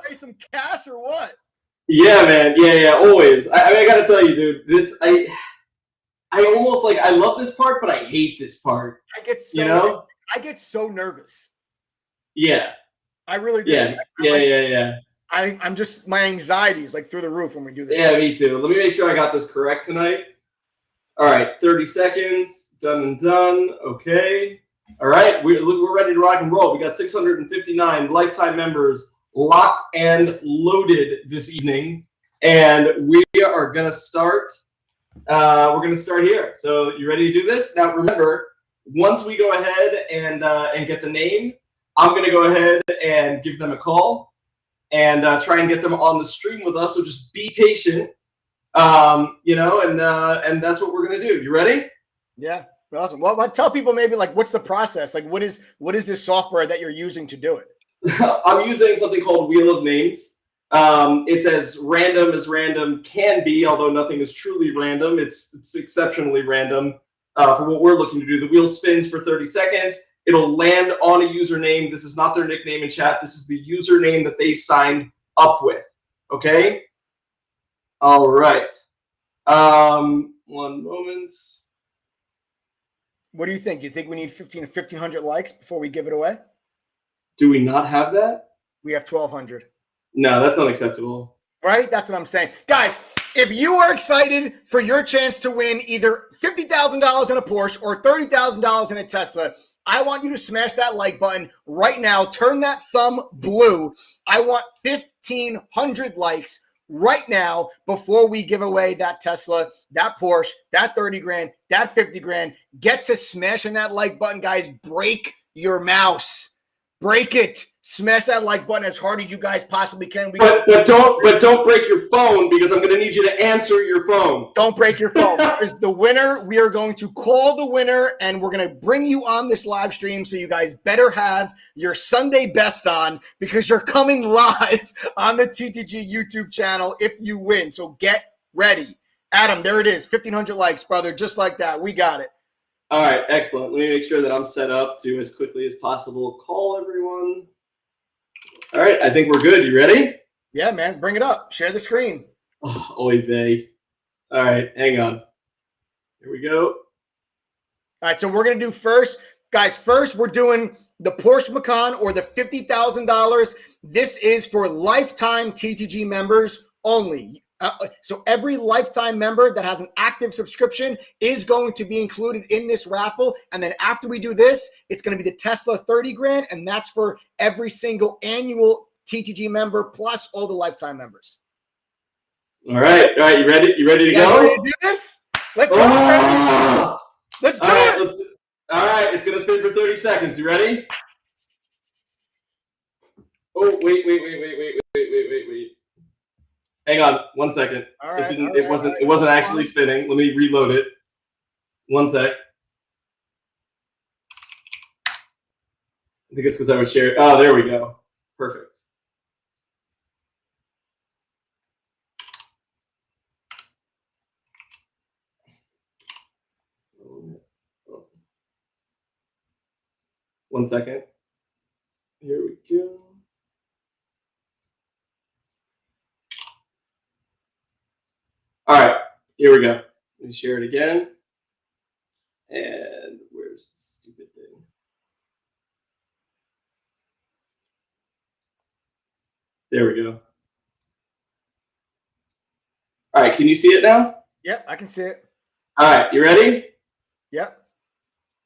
Pay some cash or what? Yeah, man. Yeah, always. I got to tell you, dude, I almost like, I love this part, but I hate this part. I get so nervous. Yeah. I really do. Yeah. I'm just, my anxiety is like through the roof when we do this. Yeah, me too. Let me make sure I got this correct tonight. All right, 30 seconds. Done and done. Okay. All right, we're ready to rock and roll. We got 659 lifetime members locked and loaded this evening, and we are gonna start. We're gonna start here. So you ready to do this? Now remember, once we go ahead and get the name, I'm going to go ahead and give them a call and try and get them on the stream with us. So just be patient, you know, and that's what we're going to do. You ready? Yeah. Awesome. Well, tell people maybe like what's the process? Like what is this software that you're using to do it? I'm using something called Wheel of Names. It's as random can be, although nothing is truly random. It's exceptionally random for what we're looking to do. The wheel spins for 30 seconds. It'll land on a username. This is not their nickname in chat. This is the username that they signed up with. Okay? All right. One moment. What do you think? You think we need 1,500 likes before we give it away? Do we not have that? We have 1,200. No, that's unacceptable. Right? That's what I'm saying. Guys, if you are excited for your chance to win either $50,000 in a Porsche or $30,000 in a Tesla, I want you to smash that like button right now. Turn that thumb blue. I want 1,500 likes right now before we give away that Tesla, that Porsche, that 30 grand, that 50 grand. Get to smashing that like button, guys. Break your mouse. Break it. Smash that like button as hard as you guys possibly can. But don't break your phone, because I'm going to need you to answer your phone. Don't break your phone. Because the winner, we are going to call the winner, and we're going to bring you on this live stream. So you guys better have your Sunday best on, because you're coming live on the TTG YouTube channel if you win. So get ready. Adam, there it is. 1,500 likes, brother. Just like that. We got it. All right, excellent. Let me make sure that I'm set up to, as quickly as possible, call everyone. All right, I think we're good. You ready? Yeah, man. Bring it up. Share the screen. Oh, oy vey. All right, hang on. Here we go. All right, so we're going to do first. Guys, first we're doing the Porsche Macan, or the $50,000. This is for lifetime TTG members only. So every lifetime member that has an active subscription is going to be included in this raffle. And then after we do this, it's going to be the Tesla 30 grand. And that's for every single annual TTG member plus all the lifetime members. All right. You ready? You ready to go? Ready to do this? Let's go. Let's do it. All right. It's going to spin for 30 seconds. You ready? Oh, wait. Hang on, 1 second. All right, it wasn't actually spinning. Let me reload it. 1 sec. I think it's because I was sharing. Oh, there we go. Perfect. One second. Here we go. All right, here we go. Let me share it again. And where's the stupid thing? There we go. All right, can you see it now? Yep, I can see it. All right, you ready? Yep.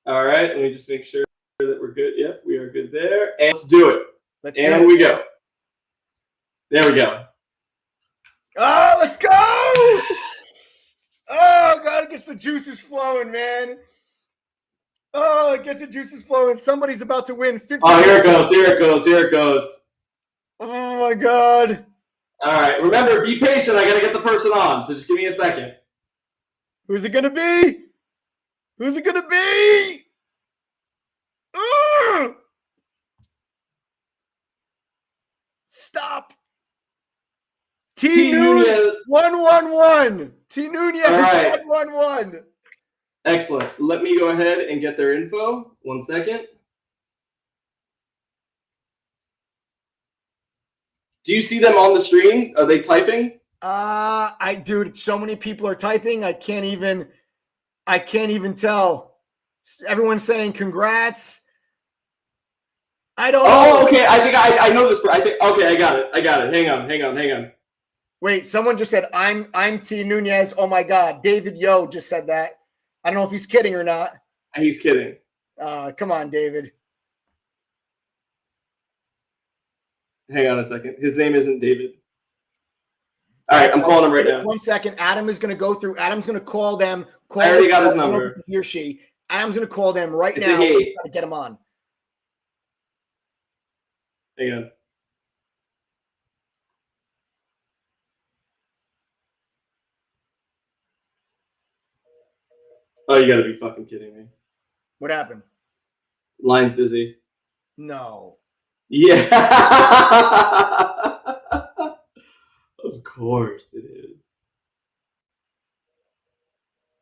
All right, let me just make sure that we're good. Yep, we are good there. And let's do it. And we go. There we go. Oh, let's go! Oh, God, it gets the juices flowing, man. Oh, it gets the juices flowing. Somebody's about to win 50. Oh, here it goes. Oh, my God. All right, remember, be patient. I got to get the person on, so just give me a second. Who's it going to be? Who's it going to be? Stop. T Nunez 111. T Nunez 111. Excellent. Let me go ahead and get their info. 1 second. Do you see them on the screen? Are they typing? Dude, so many people are typing. I can't even tell. Everyone's saying congrats. I don't know. Oh, okay. I think I know this. Okay, I got it. Hang on. Wait, someone just said, I'm T Nunez. Oh my God. David Yo just said that. I don't know if he's kidding or not. He's kidding. Come on, David. Hang on a second. His name isn't David. All right, I'm calling him right now. 1 second. Adam is going to go through. Adam's going to call them. I already got his number. He or she. Adam's going to call them right now. Hey. To get him on. Hang on. Oh, you gotta be fucking kidding me. What happened? Line's busy. No. Yeah. Of course it is.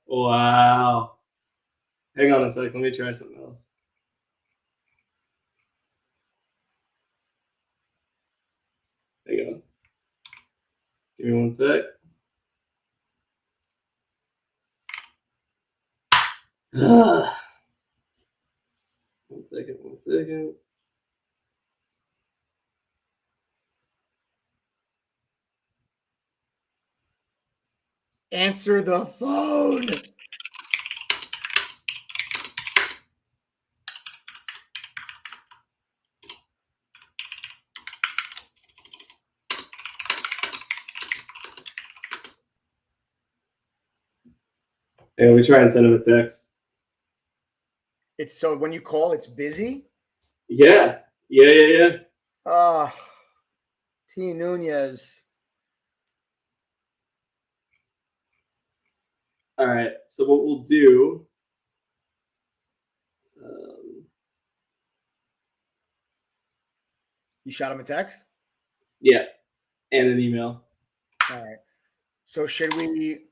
Wow. Hang on a sec. Let me try something else. Hang on. Give me 1 sec. One second. Answer the phone. Hey, let me try and send him a text. It's so when you call, it's busy. Yeah. Ah, T. Nunez. All right. So what we'll do. You shot him a text? Yeah. And an email. All right. So should we?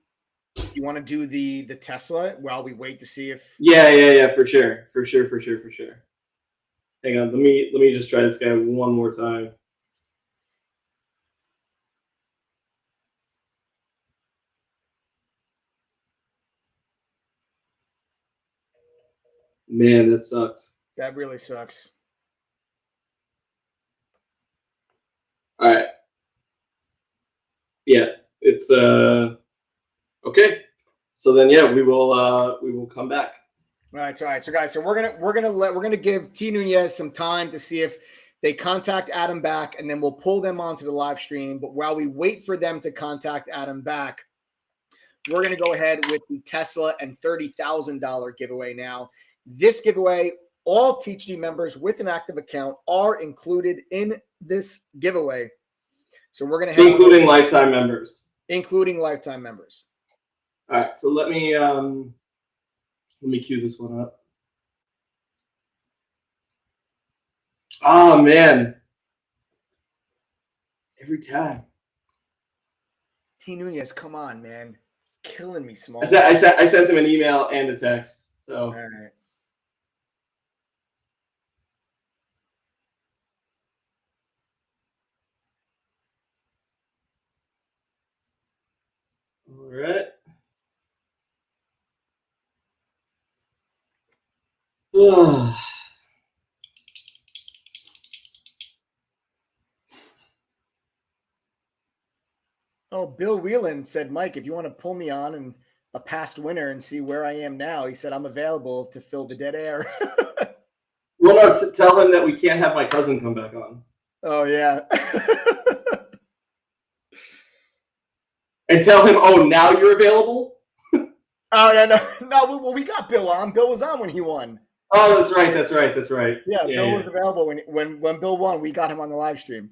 You want to do the Tesla while we wait to see if? Yeah. For sure. Hang on. Let me just try this guy one more time. Man, that sucks. That really sucks. All right. Yeah, it's okay. So then, yeah, we will come back. All right, so guys, so we're gonna give T. Nunez some time to see if they contact Adam back, and then we'll pull them onto the live stream. But while we wait for them to contact Adam back, we're gonna go ahead with the Tesla and $30,000 giveaway now. This giveaway, all THD members with an active account are included in this giveaway. So we're gonna have including lifetime members. Including lifetime members. All right, so let me cue this one up. Oh man, every time. T. Nunez, come on, man, killing me, small. I sent him an email and a text. So. All right. All right. Oh, Bill Whelan said, Mike, if you want to pull me on and a past winner and see where I am now, he said, I'm available to fill the dead air. Well, no, tell him that we can't have my cousin come back on. Oh, yeah. And tell him, oh, now you're available? Oh, yeah, no, well, we got Bill on. Bill was on when he won. Oh, that's right. Yeah, Bill was available when Bill won. We got him on the live stream.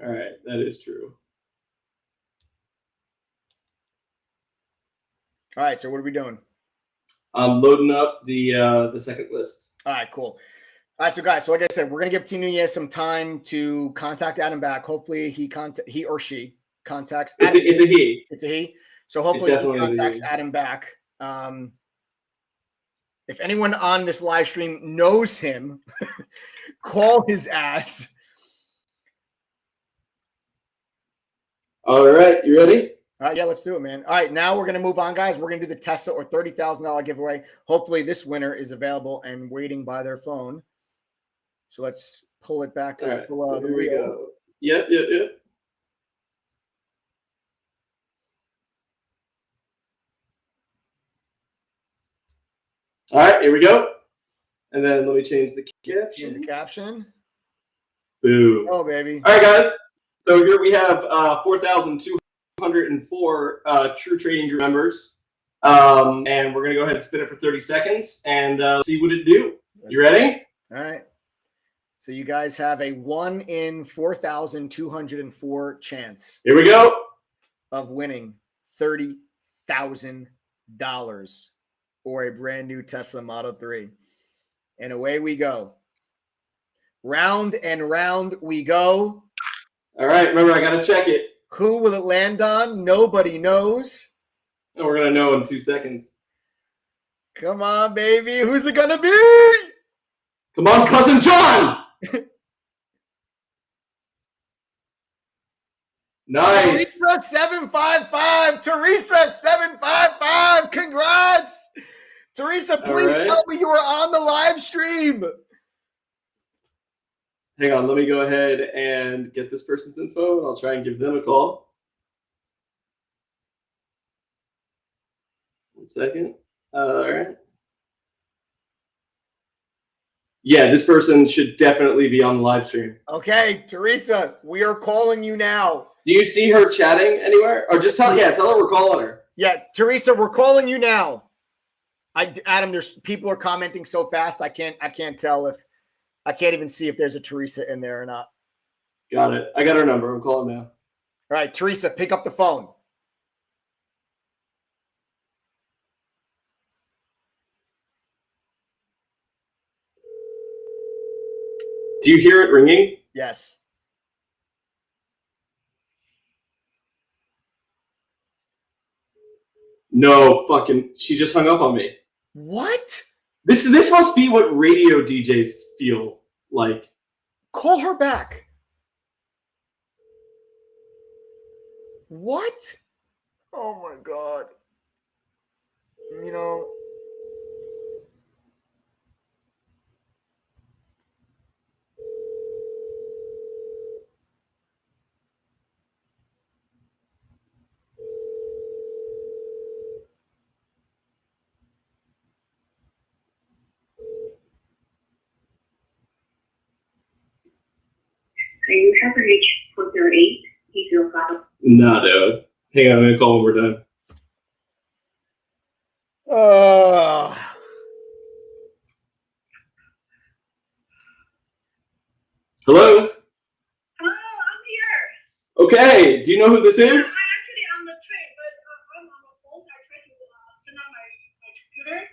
All right, that is true. All right, so what are we doing? I'm loading up the second list. All right, cool. All right, so guys, so like I said, we're gonna give T. Nunez some time to contact Adam back. Hopefully, he or she contacts. It's a he. It's a he. So hopefully, he contacts Adam back. If anyone on this live stream knows him, call his ass. All right, you ready? All right, yeah, let's do it, man. All right, now we're going to move on, guys. We're going to do the Tesla or $30,000 giveaway. Hopefully, this winner is available and waiting by their phone. So let's pull it back. Let's pull the here we wheel. go. Yep. All right, here we go. And then let me change the caption. Change the caption. Boom. Oh, baby. All right, guys. So here we have 4,204 True Trading Group members. And we're going to go ahead and spin it for 30 seconds and see what it do. You ready? All right. So you guys have a 1 in 4,204 chance Here we go. of winning $30,000 or a brand new Tesla Model 3. And away we go. Round and round we go. All right, remember, I got to check it. Who will it land on? Nobody knows. And we're going to know in 2 seconds. Come on, baby. Who's it going to be? Come on, Cousin John. Nice. Teresa 755. Teresa 755. Congrats. Teresa, please tell me you were on the live stream. Hang on, let me go ahead and get this person's info, and I'll try and give them a call. 1 second. All right. Yeah, this person should definitely be on the live stream. Okay, Teresa, we are calling you now. Do you see her chatting anywhere? Or just tell her we're calling her. Yeah, Teresa, we're calling you now. Adam, there's people are commenting so fast I can't tell if I can't even see if there's a Teresa in there or not. Got it. I got her number. I'm calling now. All right, Teresa, pick up the phone. Do you hear it ringing? Yes. No, she just hung up on me. What? This must be what radio DJs feel like. Call her back. What? Oh my God. You know. So you have reached 408-805. Nah, dude. Hang on, I'm gonna call when we're done. Hello? Hello, I'm here. Okay, do you know who this is? I'm actually on the train, but I'm on the phone. I tried to turn on my computer.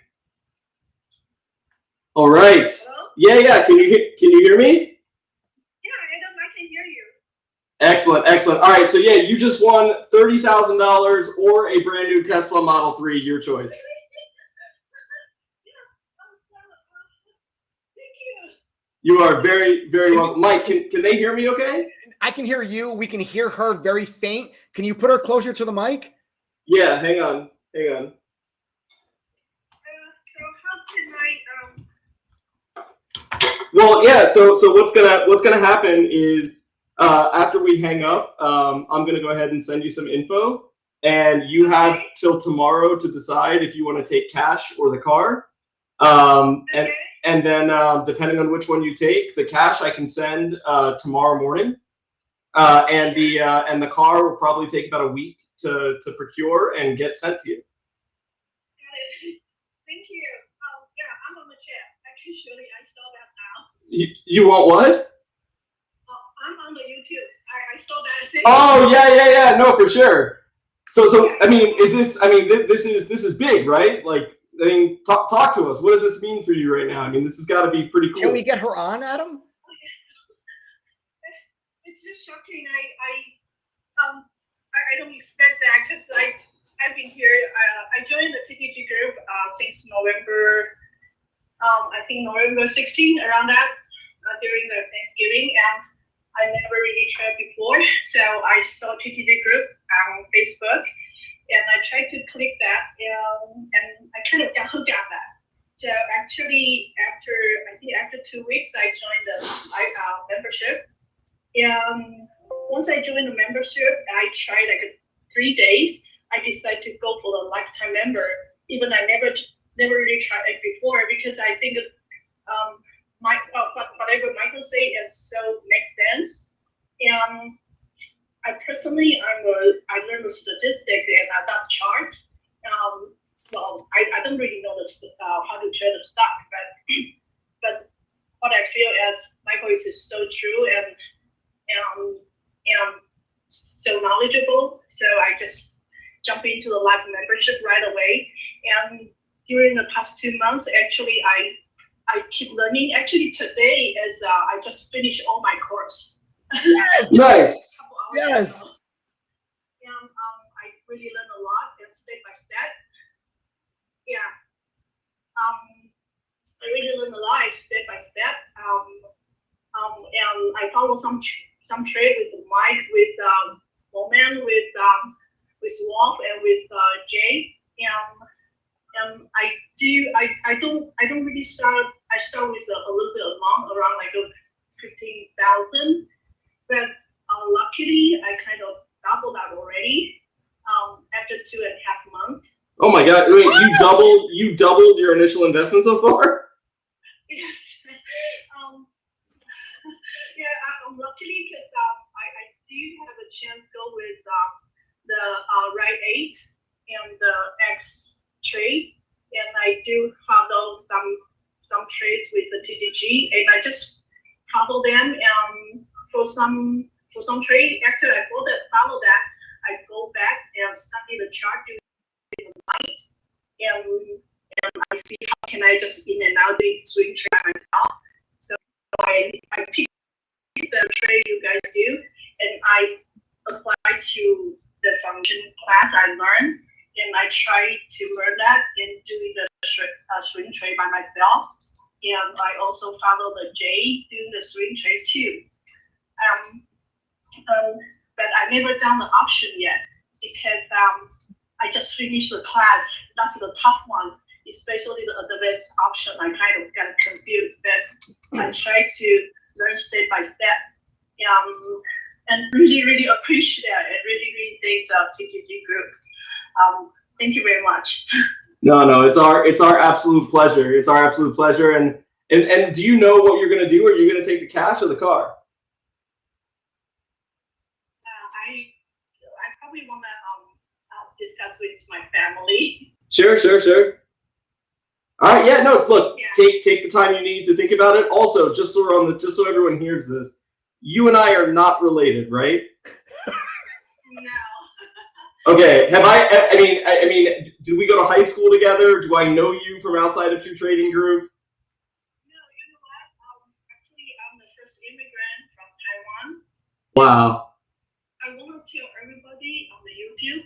All right. Hello? Yeah. Can you hear me? I can hear you. Excellent. All right, so yeah, you just won $30,000 or a brand new Tesla Model 3, your choice. Thank you. You are very, very welcome. Mike, can they hear me okay? I can hear you. We can hear her very faint. Can you put her closer to the mic? Yeah, hang on. So how can Well, yeah, so what's gonna happen is after we hang up, I'm gonna go ahead and send you some info, and you have till tomorrow to decide if you want to take cash or the car. And then depending on which one you take, the cash I can send tomorrow morning, and the car will probably take about a week to procure and get sent to you. Thank you. Yeah, I'm on the chat. Actually, I saw that now. You want what? I'm on the YouTube. I saw that. Oh yeah. No, for sure. So I mean, this is big, right? Like, I mean, talk to us. What does this mean for you right now? I mean, this has got to be pretty cool. Can we get her on, Adam? It's just shocking. I don't expect that because I've been here. I joined the TTG group since November. I think November 16, around that, during the Thanksgiving, and I never really tried before. So I saw TTG group on Facebook, and I tried to click that, and I kind of got hooked on that. So actually, after 2 weeks, I joined the membership. And once I joined the membership, I tried like 3 days. I decided to go for the lifetime member, even I never really tried it before, because I think whatever Michael said is so makes sense. And I personally, I learned the statistics and I got chart. Well, I don't really know how to trade the stock, but what I feel as Michael is so true and so knowledgeable. So I just jump into the live membership right away. And during the past 2 months, actually, I keep learning. Actually, today is I just finished all my course. Yes. Nice. Yes. And I really learned a lot and step by step. Yeah. I really learned a lot step by step. And I follow some trade with Mike, with Bowman, with Wolf, and with Jay. And I don't really start. I start with a little bit amount around like 15,000, but luckily I kind of doubled that already after 2.5 months. Oh my God! Wait, you doubled your initial investment so far? Yes. Yeah, I'm luckily because I do have a chance to go with the right 8 and the X trade, and I do follow some trades with the TDG, and I just follow them. For some trade, after I follow that, I go back and study the chart during the night, and I see how can I just in and out the swing trade myself. So I pick the trade you guys do, and I apply to the function class I learned, and I try to learn that in doing the swing trade by myself. And I also follow the J doing the swing trade too. But I never done the option yet because I just finished the class. That's the tough one, especially the advanced option. I kind of got confused, but I try to learn step by step. And really, really appreciate it. And really thanks TTG group. Thank you very much. No, it's our absolute pleasure. It's our absolute pleasure. And do you know what you're gonna do? Are you gonna take the cash or the car? I probably wanna discuss with my family. Sure. All right, yeah, no, look, take the time you need to think about it. Also, just so everyone hears this, you and I are not related, right? No. Okay. I mean, did we go to high school together? Do I know you from outside of True Trading Group? No, you know what? Actually, I'm the first immigrant from Taiwan. Wow. I want to tell everybody on the YouTube,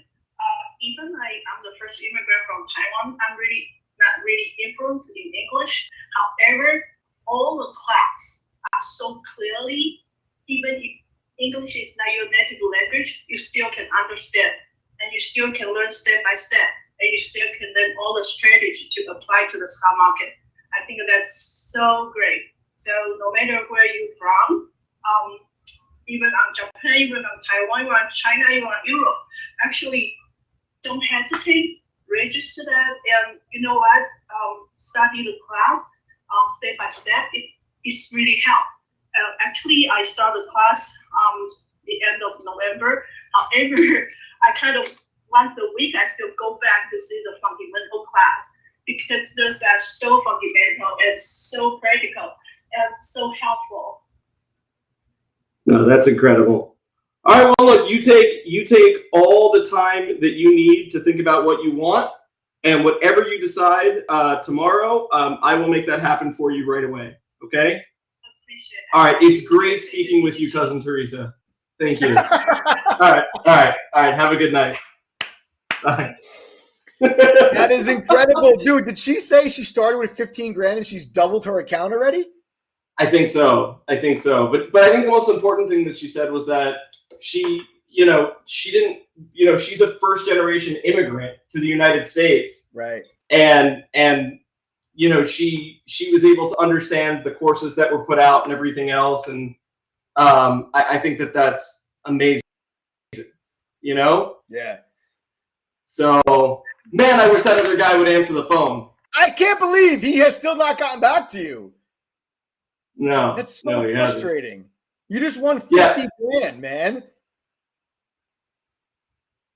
even I'm the first immigrant from Taiwan, I'm really not really influenced in English. However, all the class are so clearly, even if English is not your native language, you still can understand, and you still can learn step by step, and you still can learn all the strategy to apply to the stock market. I think that's so great. So no matter where you're from, even on Japan, even on Taiwan, even on China, even on Europe, actually don't hesitate, register that, and you know what, study the class step by step. It's really help. Actually, I started the class the end of November. However, I kind of once a week I still go back to see the fundamental class because there's that so fundamental and so practical and so helpful. No, that's incredible. All right, well, look, you take all the time that you need to think about what you want, and whatever you decide tomorrow, I will make that happen for you right away. Okay? All right, it's great speaking with you, Cousin Teresa. Thank you. All right. Have a good night. Bye. That is incredible, dude. Did she say she started with 15 grand and she's doubled her account already? I think so. But I think the most important thing that she said was that she didn't, she's a first generation immigrant to the United States. Right. And she was able to understand the courses that were put out and everything else. And I think that's amazing. Yeah. So, man, I wish that other guy would answer the phone. I can't believe he has still not gotten back to you. No. That's so frustrating. Hasn't. You just won 50 grand, man.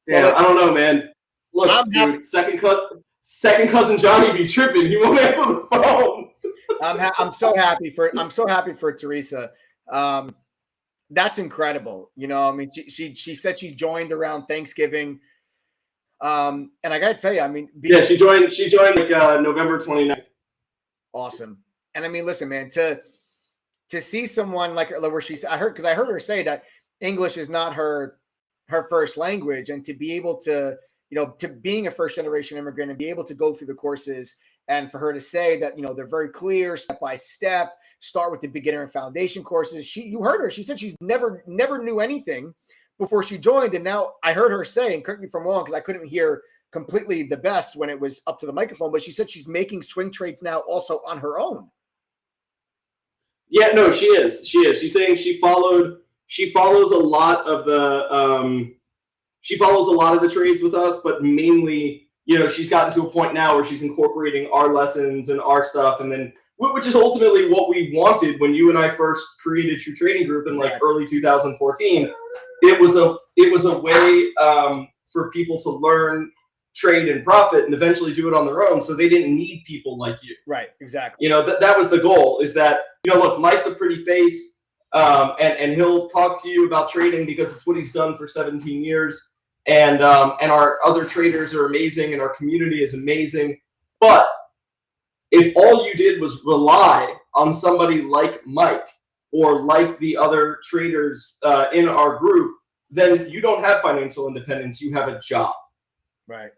Yeah, well, I don't know, man. Look, dude, second cousin Johnny be tripping. He won't answer the phone. I'm so happy for Teresa. That's incredible. You know, I mean, she said she joined around Thanksgiving. And I got to tell you, I mean, yeah, she joined like November 29th. Awesome. And I mean, listen, man, to see someone like where I heard her say that English is not her first language, and to be able to, you know, to being a first generation immigrant and be able to go through the courses, and for her to say that, you know, they're very clear, step by step, start with the beginner and foundation courses. You heard her. She said she's never knew anything before she joined. And now I heard her say, and correct me if I'm wrong, because I couldn't hear completely the best when it was up to the microphone, but she said she's making swing trades now also on her own. Yeah, no, she is. She's saying she follows a lot of the trades with us, but mainly, you know, she's gotten to a point now where she's incorporating our lessons and our stuff, and then which is ultimately what we wanted when you and I first created True Trading Group in like early 2014. It was a way for people to learn, trade, and profit, and eventually do it on their own, so they didn't need people like you. Right, exactly. You know, that was the goal, is that, you know, look, Mike's a pretty face, and he'll talk to you about trading because it's what he's done for 17 years. And our other traders are amazing, and our community is amazing. But if all you did was rely on somebody like Mike or like the other traders in our group, then you don't have financial independence. You have a job. Right.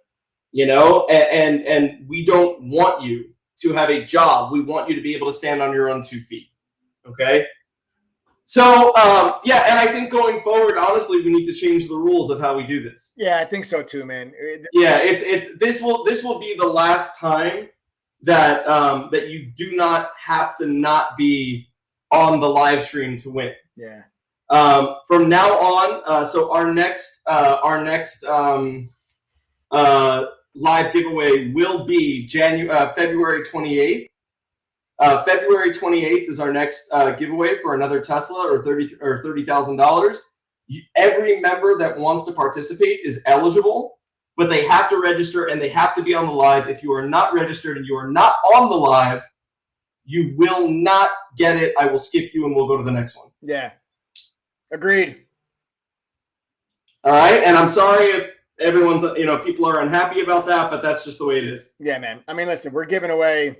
You know, and we don't want you to have a job. We want you to be able to stand on your own 2 feet. Okay. So, yeah, and I think going forward, honestly, we need to change the rules of how we do this. Yeah, I think so too, man. Yeah, this will be the last time that that you do not have to not be on the live stream to win. Yeah. From now on, so our next live giveaway will be February 28th. February 28th is our next giveaway for another Tesla or $30,000. Every member that wants to participate is eligible, but they have to register and they have to be on the live. If you are not registered and you are not on the live, you will not get it. I will skip you and we'll go to the next one. Yeah. Agreed. All right. And I'm sorry if everyone's, you know, people are unhappy about that, but that's just the way it is. Yeah, man. I mean, listen, we're giving away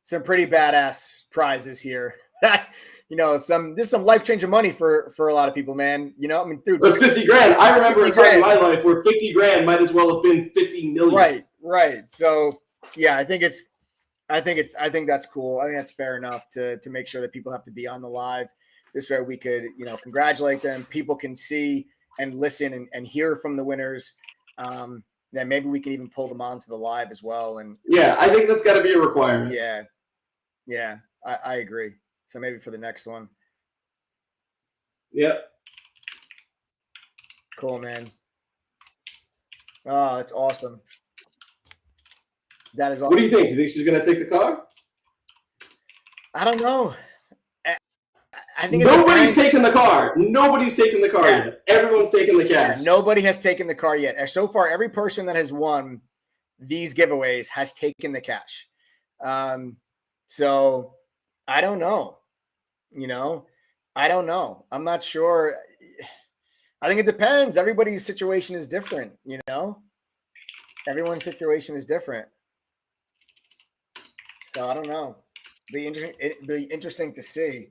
some pretty badass prizes here. You know, there's some life-changing money for a lot of people, man. You know, I mean, dude, it's 50 grand. I remember a time in my life where 50 grand might as well have been 50 million. Right. So yeah, I think that's cool. I think that's fair enough to make sure that people have to be on the live. This way we could, you know, congratulate them. People can see and listen and hear from the winners. Then maybe we can even pull them onto the live as well. And yeah, I think that's got to be a requirement. Yeah, I agree. So maybe for the next one. Yep. Cool, man. Oh, that's awesome. That is awesome. What do you think? Do you think she's going to take the car? I don't know. I think nobody's taken the car. Nobody's taken the car yet. Everyone's taken the cash. Yeah, nobody has taken the car yet. So far, every person that has won these giveaways has taken the cash. So I don't know. You know, I don't know. I'm not sure. I think it depends. Everybody's situation is different. You know, everyone's situation is different. So I don't know. It'd be interesting to see.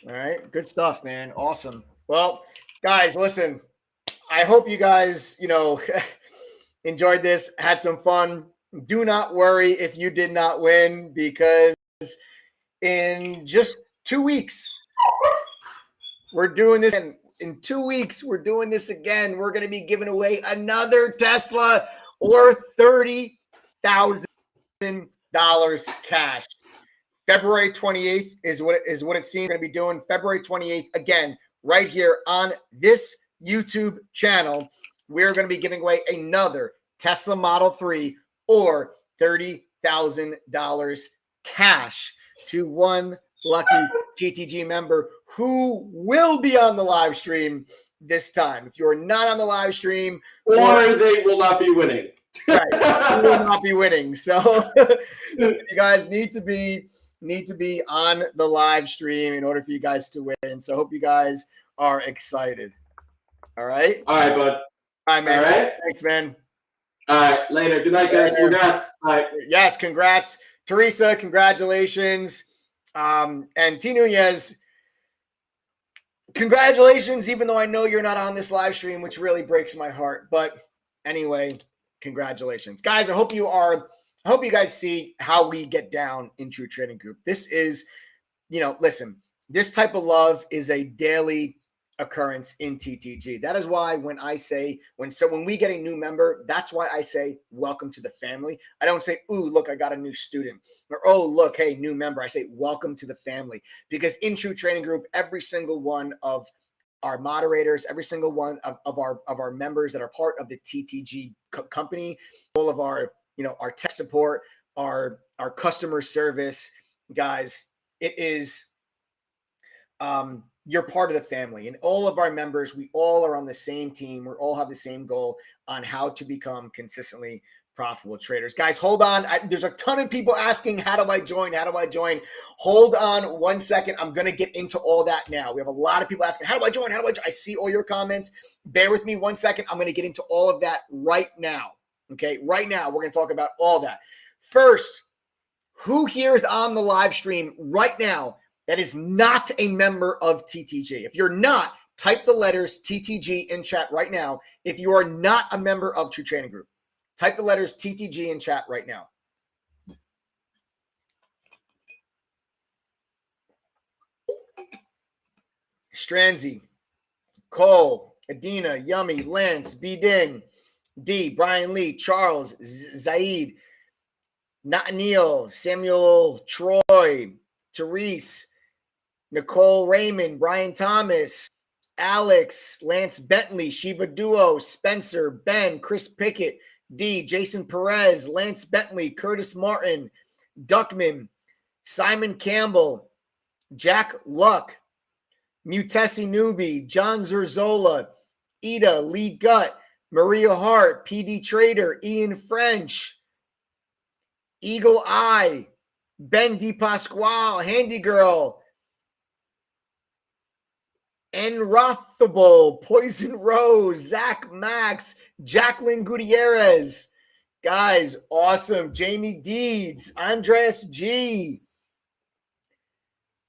All right. Good stuff, man. Awesome. Well, guys, listen, I hope you guys, you know, enjoyed this, had some fun. Do not worry if you did not win, because in just 2 weeks, we're doing this. And in 2 weeks, we're doing this again. We're going to be giving away another Tesla or $30,000 cash. February 28th is what it seems. We're going to be doing February 28th again, right here on this YouTube channel. We're going to be giving away another Tesla Model 3 or $30,000 cash to one lucky TTG member who will be on the live stream this time. If you're not on the live stream, or they will not be winning. Right. You will not be winning. So you guys need to be on the live stream in order for you guys to win. So I hope you guys are excited. All right. All right, bud. All right, man. All right. Thanks, man. All right. Later. Good night, guys. Congrats. All right. Yes, congrats. Teresa, congratulations. And T. Nunez, congratulations, even though I know you're not on this live stream, which really breaks my heart. But anyway, congratulations. Guys, I hope you guys see how we get down in True Trading Group. This is, listen, this type of love is a daily occurrence in TTG. That is why when we get a new member, that's why I say welcome to the family. I don't say, ooh, look, I got a new student, or oh, look, hey, new member. I say welcome to the family, because in True Trading Group, every single one of our moderators, every single one of our members that are part of the TTG company, all of our our tech support, our customer service guys, it is you're part of the family, and all of our members, we all are on the same team. We all have the same goal on how to become consistently profitable traders. Guys, hold on. There's a ton of people asking, how do I join? How do I join? Hold on 1 second. I'm going to get into all that now. We have a lot of people asking, how do I join? How do I join? I see all your comments. Bear with me 1 second. I'm going to get into all of that right now. Okay, right now, we're going to talk about all that. First, who here is on the live stream right now that is not a member of TTG? If you're not, type the letters TTG in chat right now. If you are not a member of True Trading Group, type the letters TTG in chat right now. Stranzy, Cole, Adina, Yummy, Lance, B. Ding, D, Brian Lee, Charles, Zaid, Nathaniel, Samuel, Troy, Therese, Nicole Raymond, Brian Thomas, Alex, Lance Bentley, Shiva Duo, Spencer, Ben, Chris Pickett, D, Jason Perez, Lance Bentley, Curtis Martin, Duckman, Simon Campbell, Jack Luck, Mutesi Newbie, John Zerzola, Ida, Lee Gutt, Maria Hart, PD Trader, Ian French, Eagle Eye, Ben DePasquale, Handy Girl, Enrothable, Poison Rose, Zach Max, Jacqueline Gutierrez. Guys, awesome. Jamie Deeds, Andres G.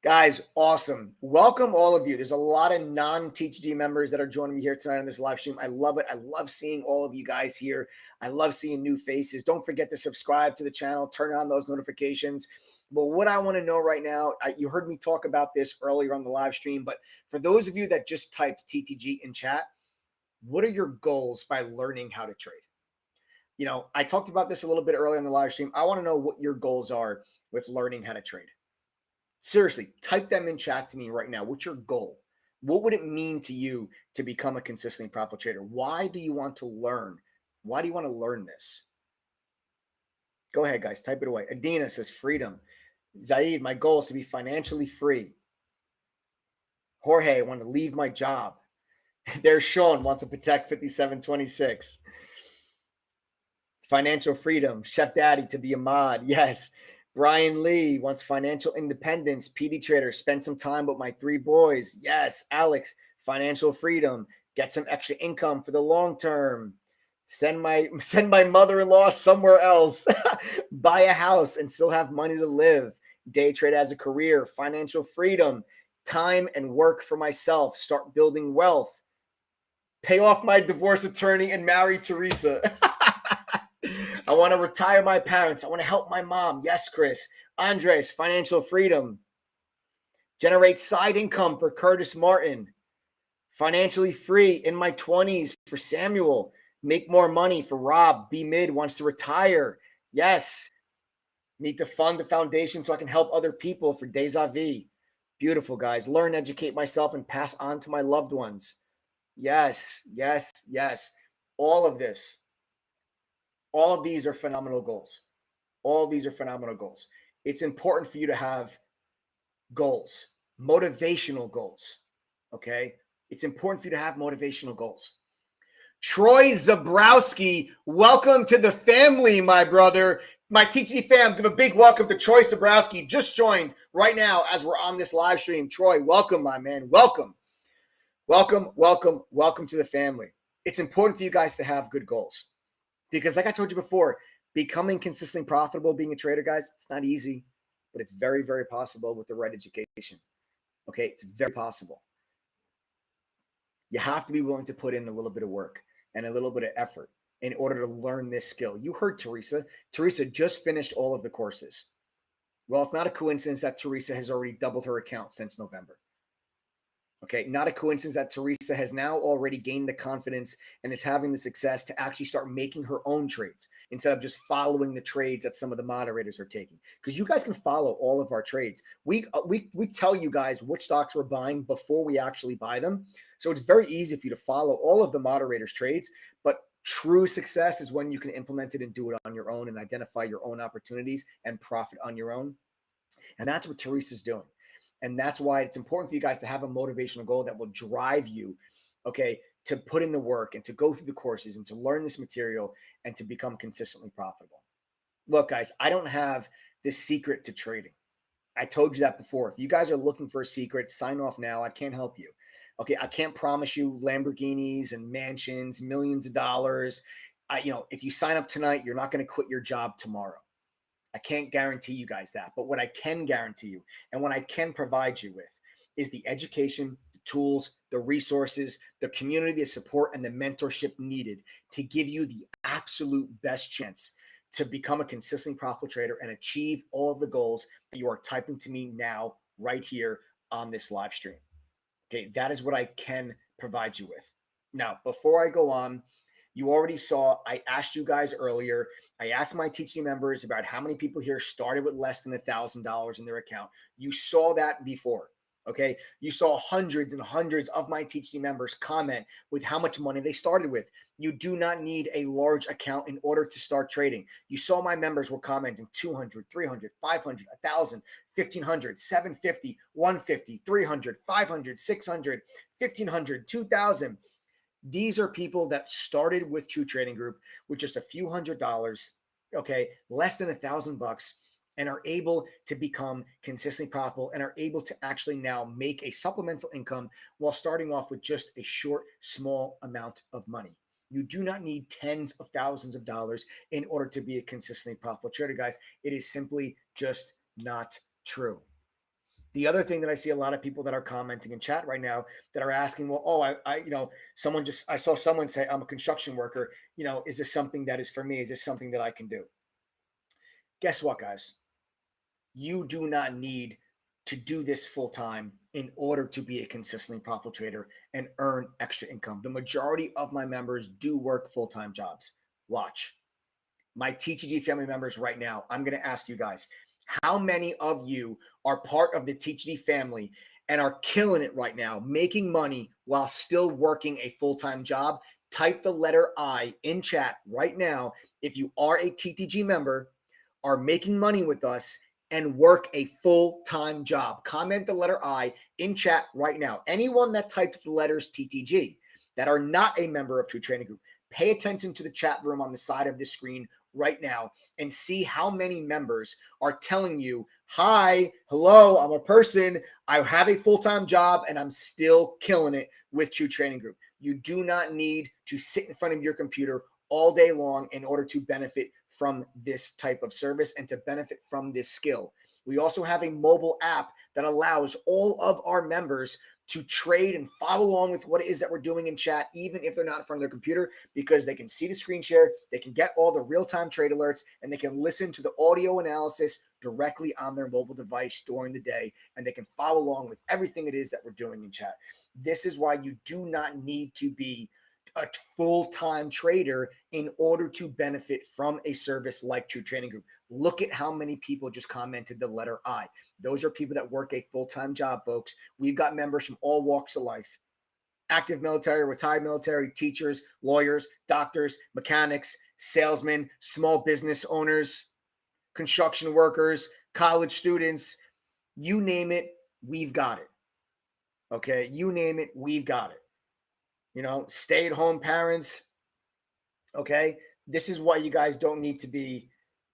Guys, awesome. Welcome all of you. There's a lot of non-TTG members that are joining me here tonight on this live stream. I love it. I love seeing all of you guys here. I love seeing new faces. Don't forget to subscribe to the channel. Turn on those notifications. But what I want to know right now, you heard me talk about this earlier on the live stream, but for those of you that just typed TTG in chat, what are your goals by learning how to trade? I talked about this a little bit earlier on the live stream. I want to know what your goals are with learning how to trade. Seriously, type them in chat to me right now. What's your goal? What would it mean to you to become a consistently profitable trader? Why do you want to learn? Why do you want to learn this? Go ahead, guys. Type it away. Adina says freedom. Zaid, my goal is to be financially free. Jorge, I want to leave my job. There's Sean, wants to protect 5726. Financial freedom. Chef Daddy to be a mod. Yes. Brian Lee wants financial independence. PD Trader, spend some time with my 3 boys. Yes. Alex, financial freedom. Get some extra income for the long term. Send my mother-in-law somewhere else. Buy a house and still have money to live. Day trade as a career. Financial freedom. Time and work for myself. Start building wealth. Pay off my divorce attorney and marry Teresa. I want to retire my parents. I want to help my mom. Yes, Chris. Andres, financial freedom. Generate side income for Curtis Martin. Financially free in my 20s for Samuel. Make more money for Rob. B Mid wants to retire. Yes. Need to fund the foundation so I can help other people for Deja Vu. Beautiful, guys. Learn, educate myself, and pass on to my loved ones. Yes, yes, yes. All of this. All of these are phenomenal goals. All of these are phenomenal goals. It's important for you to have goals, motivational goals, okay? It's important for you to have motivational goals. Troy Zabrowski, welcome to the family, my brother. My TTG fam, give a big welcome to Troy Zabrowski. Just joined right now as we're on this live stream. Troy, welcome, my man. Welcome. Welcome, welcome, welcome to the family. It's important for you guys to have good goals because, like I told you before, becoming consistently profitable, being a trader, guys, it's not easy, but it's very, very possible with the right education. Okay, it's very possible. You have to be willing to put in a little bit of work and a little bit of effort in order to learn this skill. You heard Teresa. Teresa just finished all of the courses. Well, it's not a coincidence that Teresa has already doubled her account since November. Okay, not a coincidence that Teresa has now already gained the confidence and is having the success to actually start making her own trades instead of just following the trades that some of the moderators are taking. Because you guys can follow all of our trades. We tell you guys which stocks we're buying before we actually buy them. So it's very easy for you to follow all of the moderators' trades, but true success is when you can implement it and do it on your own and identify your own opportunities and profit on your own. And that's what Teresa's doing. And that's why it's important for you guys to have a motivational goal that will drive you, okay, to put in the work and to go through the courses and to learn this material and to become consistently profitable. Look, guys, I don't have the secret to trading. I told you that before. If you guys are looking for a secret, sign off now. I can't help you. Okay, I can't promise you Lamborghinis and mansions, millions of dollars. If you sign up tonight, you're not going to quit your job tomorrow. I can't guarantee you guys that. But what I can guarantee you and what I can provide you with is the education, the tools, the resources, the community, the support, and the mentorship needed to give you the absolute best chance to become a consistently profitable trader and achieve all of the goals that you are typing to me now, right here on this live stream. Okay, that is what I can provide you with. Now, before I go on, you already saw, I asked you guys earlier, I asked my teaching members about how many people here started with less than $1,000 in their account. You saw that before, okay? You saw hundreds and hundreds of my teaching members comment with how much money they started with. You do not need a large account in order to start trading. You saw my members were commenting 200, 300, 500, 1,000, 1,500, 750, 150, 300, 500, 600, 1,500, 2,000. These are people that started with True Trading Group with just a few $100s, okay, less than $1,000, and are able to become consistently profitable and are able to actually now make a supplemental income while starting off with just a short, small amount of money. You do not need tens of thousands of dollars in order to be a consistently profitable trader, guys. It is simply just not true. The other thing that I see a lot of people that are commenting in chat right now that are asking, well, I saw someone say, I'm a construction worker. Is this something that is for me? Is this something that I can do? Guess what, guys? You do not need to do this full time in order to be a consistently profitable trader and earn extra income. The majority of my members do work full-time jobs. Watch. My TTG family members right now, I'm going to ask you guys, how many of you are part of the TTG family and are killing it right now, making money while still working a full-time job? Type the letter I in chat right now if you are a TTG member, are making money with us, and work a full-time job. Comment the letter I in chat right now. Anyone that typed the letters TTG that are not a member of True Trading Group, pay attention to the chat room on the side of the screen right now and see how many members are telling you, hi, hello, I'm a person, I have a full-time job, and I'm still killing it with True Trading Group. You do not need to sit in front of your computer all day long in order to benefit from this type of service and to benefit from this skill. We also have a mobile app that allows all of our members to trade and follow along with what it is that we're doing in chat, even if they're not in front of their computer, because they can see the screen share, they can get all the real-time trade alerts, and they can listen to the audio analysis directly on their mobile device during the day, and they can follow along with everything it is that we're doing in chat. This is why you do not need to be a full-time trader in order to benefit from a service like True Trading Group. Look at how many people just commented the letter I. Those are people that work a full-time job, folks. We've got members from all walks of life. Active military, retired military, teachers, lawyers, doctors, mechanics, salesmen, small business owners, construction workers, college students. You name it, we've got it. Okay? You name it, we've got it. stay-at-home parents. Okay, this is why you guys don't need to be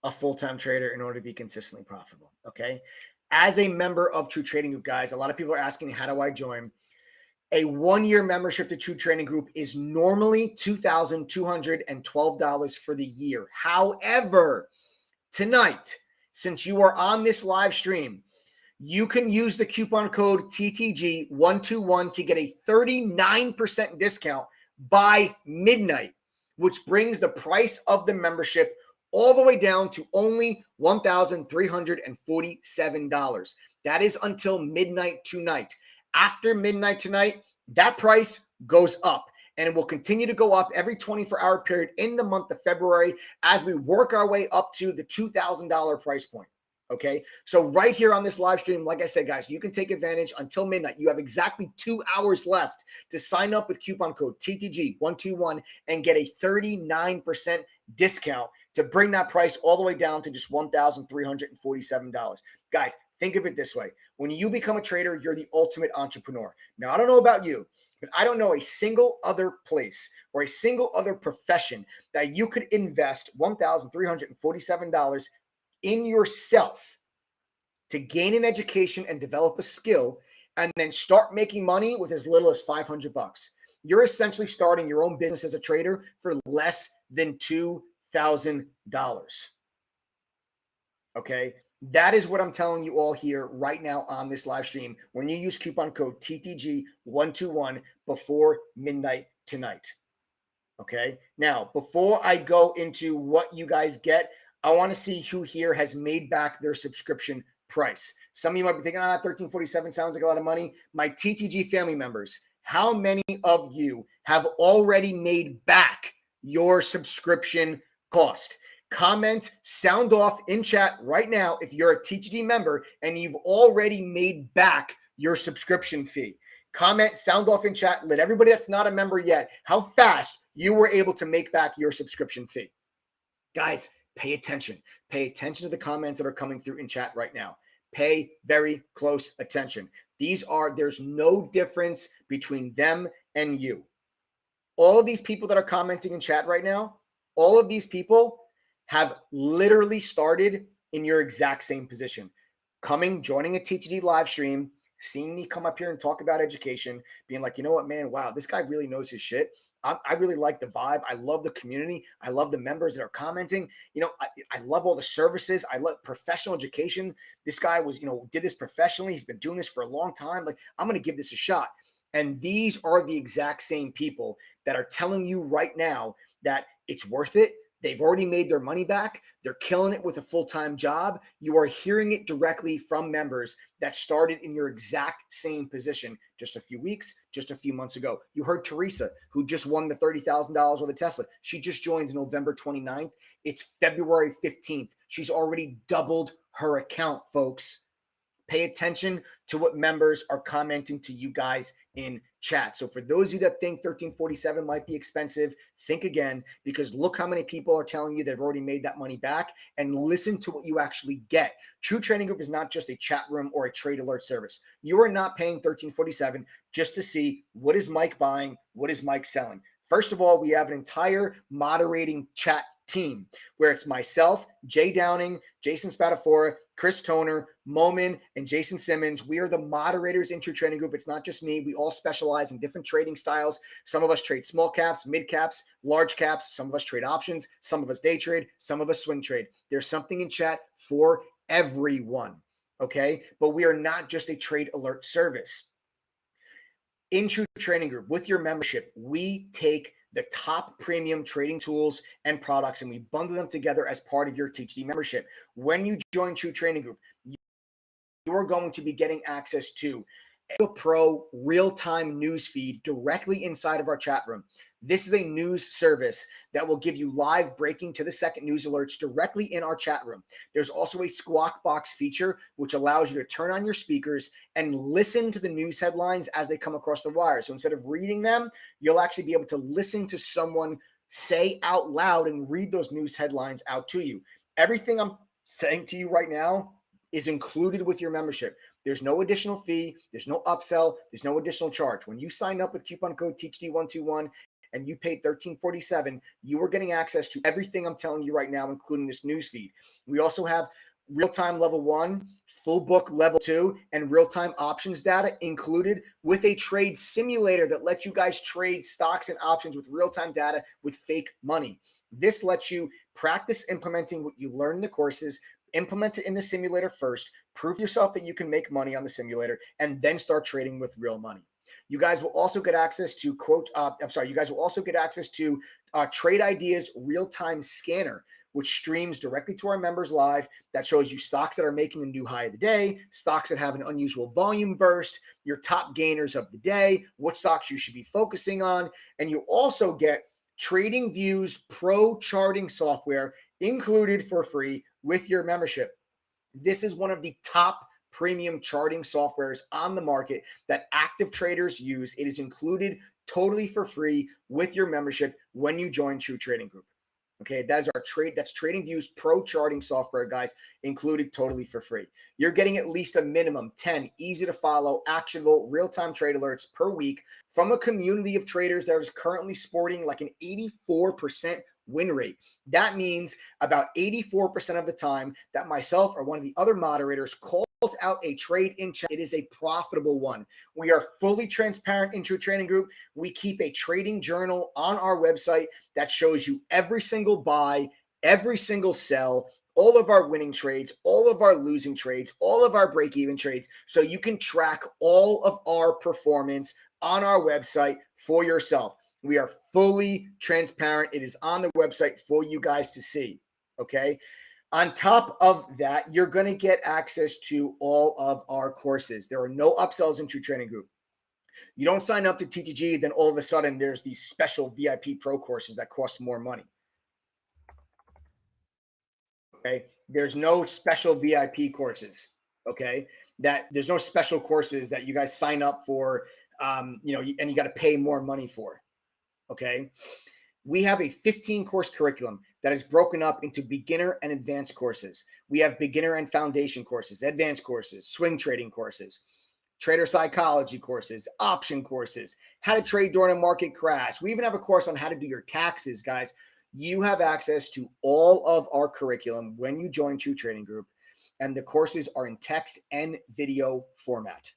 a full-time trader in order to be consistently profitable. Okay, as a member of True Trading Group, guys, a lot of people are asking, how do I join? A 1-year membership to True Trading Group is normally $2,212 for the year. However, tonight, since you are on this live stream, you can use the coupon code TTG121 to get a 39% discount by midnight, which brings the price of the membership all the way down to only $1,347. That is until midnight tonight. After midnight tonight, that price goes up, and it will continue to go up every 24-hour period in the month of February as we work our way up to the $2,000 price point. Okay, so right here on this live stream, like I said, guys, you can take advantage until midnight. You have exactly 2 hours left to sign up with coupon code TTG121 and get a 39% discount to bring that price all the way down to just $1,347. Guys, think of it this way. When you become a trader, you're the ultimate entrepreneur. Now, I don't know about you, but I don't know a single other place or a single other profession that you could invest $1,347 in yourself to gain an education and develop a skill and then start making money with as little as $500. You're essentially starting your own business as a trader for less than $2,000. Okay, that is what I'm telling you all here right now on this live stream when you use coupon code TTG121 before midnight tonight. Okay, now before I go into what you guys get, I want to see who here has made back their subscription price. Some of you might be thinking, $13.47 sounds like a lot of money. My TTG family members, how many of you have already made back your subscription cost? Comment, sound off in chat right now if you're a TTG member and you've already made back your subscription fee. Comment, sound off in chat. Let everybody that's not a member yet, how fast you were able to make back your subscription fee. Guys, pay attention. Pay attention to the comments that are coming through in chat right now. Pay very close attention. There's no difference between them and you. All of these people that are commenting in chat right now, all of these people have literally started in your exact same position. Joining a TTG live stream, seeing me come up here and talk about education, being like, you know what, man, wow, this guy really knows his shit. I really like the vibe. I love the community. I love the members that are commenting. I love all the services. I love professional education. This guy did this professionally. He's been doing this for a long time. Like, I'm going to give this a shot. And these are the exact same people that are telling you right now that it's worth it. They've already made their money back. They're killing it with a full-time job. You are hearing it directly from members that started in your exact same position just a few weeks, just a few months ago. You heard Teresa, who just won the $30,000 with a Tesla. She just joined November 29th. It's February 15th. She's already doubled her account, folks. Pay attention to what members are commenting to you guys in chat. So for those of you that think $13.47 might be expensive, think again, because look how many people are telling you they've already made that money back, and listen to what you actually get. True Trading Group is not just a chat room or a trade alert service. You are not paying $13.47 just to see what is Mike buying, what is Mike selling. First of all, we have an entire moderating chat team where it's myself, Jay Downing, Jason Spadafora, Chris Toner, Momin, and Jason Simmons. We are the moderators in True Trading Group. It's not just me. We all specialize in different trading styles. Some of us trade small caps, mid caps, large caps. Some of us trade options. Some of us day trade. Some of us swing trade. There's something in chat for everyone. Okay? But we are not just a trade alert service. In True Trading Group, with your membership, we take the top premium trading tools and products, and we bundle them together as part of your TTD membership. When you join True Trading Group, you're going to be getting access to a pro real-time news feed directly inside of our chat room. This is a news service that will give you live breaking to the second news alerts directly in our chat room. There's also a squawk box feature, which allows you to turn on your speakers and listen to the news headlines as they come across the wire. So instead of reading them, you'll actually be able to listen to someone say out loud and read those news headlines out to you. Everything I'm saying to you right now is included with your membership. There's no additional fee. There's no upsell. There's no additional charge. When you sign up with coupon code THD121 and you paid $13.47, you are getting access to everything I'm telling you right now, including this news feed. We also have real-time level 1, full book level 2, and real-time options data included with a trade simulator that lets you guys trade stocks and options with real-time data with fake money. This lets you practice implementing what you learn in the courses, implement it in the simulator first, prove yourself that you can make money on the simulator, and then start trading with real money. You guys will also get access to Trade Ideas real-time scanner, which streams directly to our members live. That shows you stocks that are making a new high of the day, stocks that have an unusual volume burst, your top gainers of the day, what stocks you should be focusing on. And you also get Trading Views Pro charting software included for free with your membership. This is one of the top premium charting softwares on the market that active traders use. It is included totally for free with your membership when you join True Trading Group. Okay, that's Trading Views Pro charting software, guys, included totally for free. You're getting at least a minimum 10 easy to follow, actionable, real-time trade alerts per week from a community of traders that is currently sporting like an 84% win rate. That means about 84% of the time that myself or one of the other moderators calls out a trade in chat, it is a profitable one. We are fully transparent in True Trading Group. We keep a trading journal on our website that shows you every single buy, every single sell, all of our winning trades, all of our losing trades, all of our break-even trades, so you can track all of our performance on our website for yourself. We are fully transparent. It is on the website for you guys to see, okay? On top of that, you're going to get access to all of our courses. There are no upsells in True Trading Group. You don't sign up to TTG, then all of a sudden there's these special VIP pro courses that cost more money. Okay? There's no special VIP courses, okay? There's no special courses that you guys sign up for, and you got to pay more money for. Okay, we have a 15-course curriculum that is broken up into beginner and advanced courses. We have beginner and foundation courses, advanced courses, swing trading courses, trader psychology courses, option courses, how to trade during a market crash. We even have a course on how to do your taxes, guys. You have access to all of our curriculum when you join True Trading Group, and the courses are in text and video format.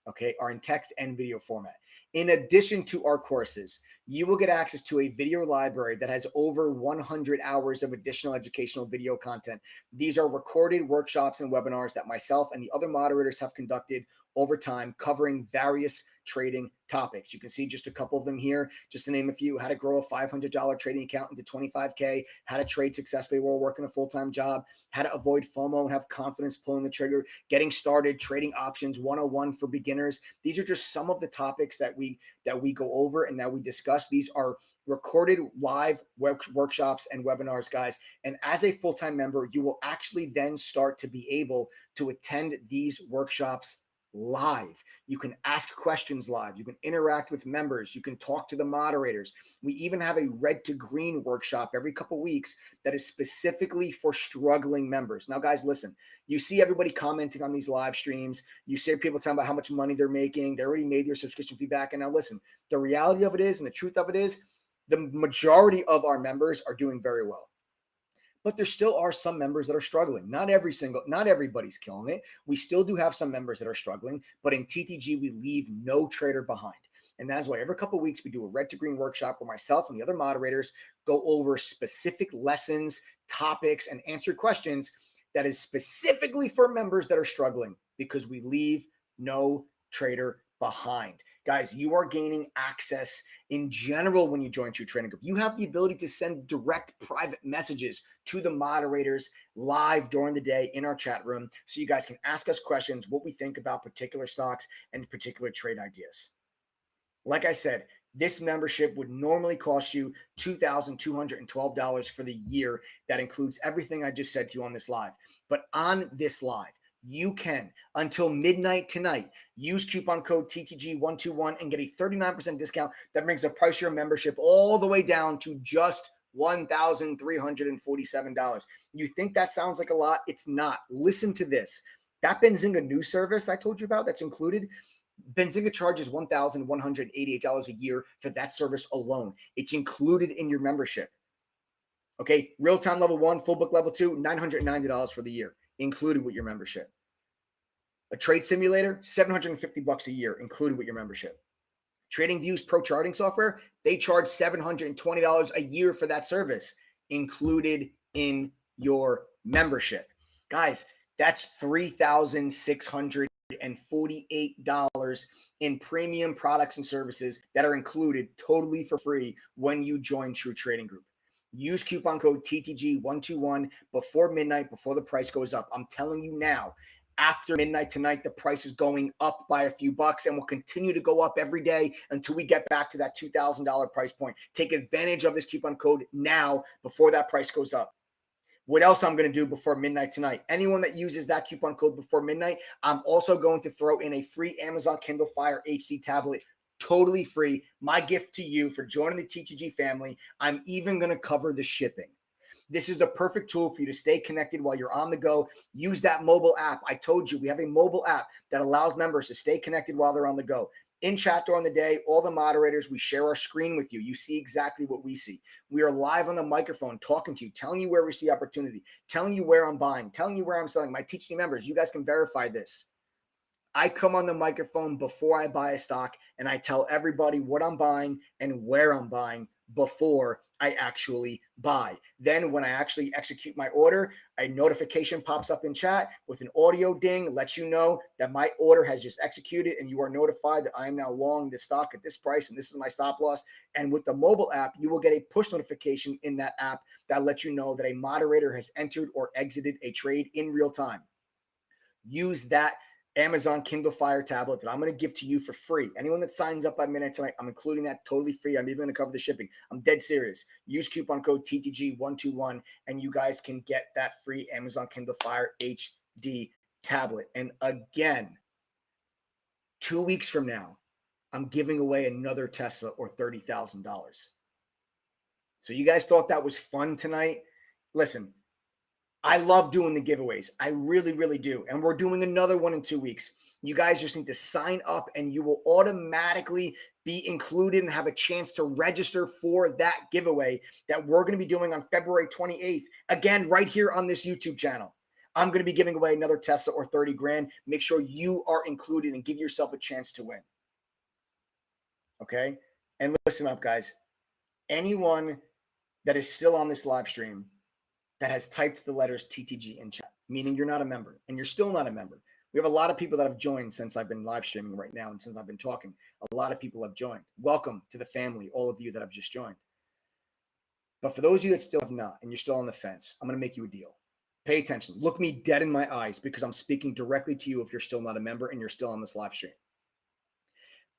Okay, are in text and video format. In addition to our courses, you will get access to a video library that has over 100 hours of additional educational video content. These are recorded workshops and webinars that myself and the other moderators have conducted over time, covering various trading topics. You can see just a couple of them here, just to name a few: how to grow a $500 trading account into $25K, how to trade successfully while working a full-time job, how to avoid FOMO and have confidence pulling the trigger, getting started, trading options 101 for beginners. These are just some of the topics that we go over and that we discuss. These are recorded live workshops and webinars, guys. And as a full-time member, you will actually then start to be able to attend these workshops live. You can ask questions live. You can interact with members. You can talk to the moderators. We even have a red to green workshop every couple of weeks that is specifically for struggling members. Now, guys, listen, you see everybody commenting on these live streams. You see people talking about how much money they're making. They already made their subscription fee back. And now listen, the reality of it is, and the truth of it is, the majority of our members are doing very well. But there still are some members that are struggling. Not everybody's killing it. We still do have some members that are struggling, but in TTG, we leave no trader behind. And that is why every couple of weeks we do a red to green workshop where myself and the other moderators go over specific lessons, topics, and answer questions that is specifically for members that are struggling, because we leave no trader behind. Guys, you are gaining access in general when you join True Trading Group. You have the ability to send direct private messages to the moderators live during the day in our chat room, so you guys can ask us questions, what we think about particular stocks and particular trade ideas. Like I said, this membership would normally cost you $2,212 for the year. That includes everything I just said to you on this live. But on this live, you can, until midnight tonight, use coupon code TTG121 and get a 39% discount. That brings the price of your membership all the way down to just $1,347. You think that sounds like a lot? It's not. Listen to this. That Benzinga news service I told you about that's included, Benzinga charges $1,188 a year for that service alone. It's included in your membership. Okay, real-time level 1, full book level 2, $990 for the year, included with your membership. A trade simulator, $750 a year, included with your membership. TradingView's pro charting software, they charge $720 a year for that service, included in your membership. Guys, that's $3,648 in premium products and services that are included totally for free when you join True Trading Group. Use coupon code TTG121 before midnight, before the price goes up. I'm telling you now, after midnight tonight, the price is going up by a few bucks and will continue to go up every day until we get back to that $2,000 price point. Take advantage of this coupon code now before that price goes up. What else I'm going to do before midnight tonight? Anyone that uses that coupon code before midnight, I'm also going to throw in a free Amazon Kindle Fire HD tablet, totally free. My gift to you for joining the TTG family. I'm even going to cover the shipping. This is the perfect tool for you to stay connected while you're on the go. Use that mobile app. I told you we have a mobile app that allows members to stay connected while they're on the go. In chat during the day, all the moderators, we share our screen with you. You see exactly what we see. We are live on the microphone talking to you, telling you where we see opportunity, telling you where I'm buying, telling you where I'm selling. My TTG members, you guys can verify this. I come on the microphone before I buy a stock and I tell everybody what I'm buying and where I'm buying before I actually buy. Then when I actually execute my order, a notification pops up in chat with an audio ding, lets you know that my order has just executed and you are notified that I am now long this stock at this price and this is my stop loss. And with the mobile app, you will get a push notification in that app that lets you know that a moderator has entered or exited a trade in real time. Use that Amazon Kindle Fire tablet that I'm going to give to you for free. Anyone that signs up by midnight tonight, I'm including that totally free. I'm even going to cover the shipping. I'm dead serious. Use coupon code TTG121 and you guys can get that free Amazon Kindle Fire HD tablet. And again, 2 weeks from now, I'm giving away another Tesla or $30,000. So you guys thought that was fun tonight? Listen, I love doing the giveaways. I really, really do. And we're doing another one in 2 weeks. You guys just need to sign up and you will automatically be included and have a chance to register for that giveaway that we're going to be doing on February 28th. Again, right here on this YouTube channel. I'm going to be giving away another Tesla or 30 grand. Make sure you are included and give yourself a chance to win. Okay? And listen up, guys. Anyone that is still on this live stream that has typed the letters TTG in chat, meaning you're not a member and you're still not a member. We have a lot of people that have joined since I've been live streaming right now and since I've been talking. A lot of people have joined. Welcome to the family, all of you that have just joined. But for those of you that still have not and you're still on the fence, I'm going to make you a deal. Pay attention. Look me dead in my eyes because I'm speaking directly to you if you're still not a member and you're still on this live stream.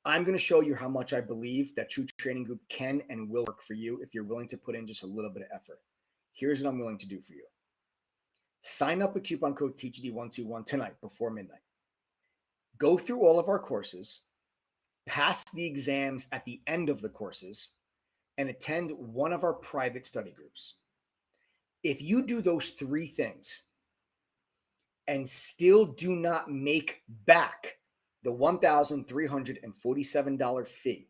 I'm going to show you how much I believe that True Trading Group can and will work for you if you're willing to put in just a little bit of effort. Here's what I'm willing to do for you. Sign up with coupon code TGD121 tonight before midnight. Go through all of our courses, pass the exams at the end of the courses, and attend one of our private study groups. If you do those 3 things and still do not make back the $1,347 fee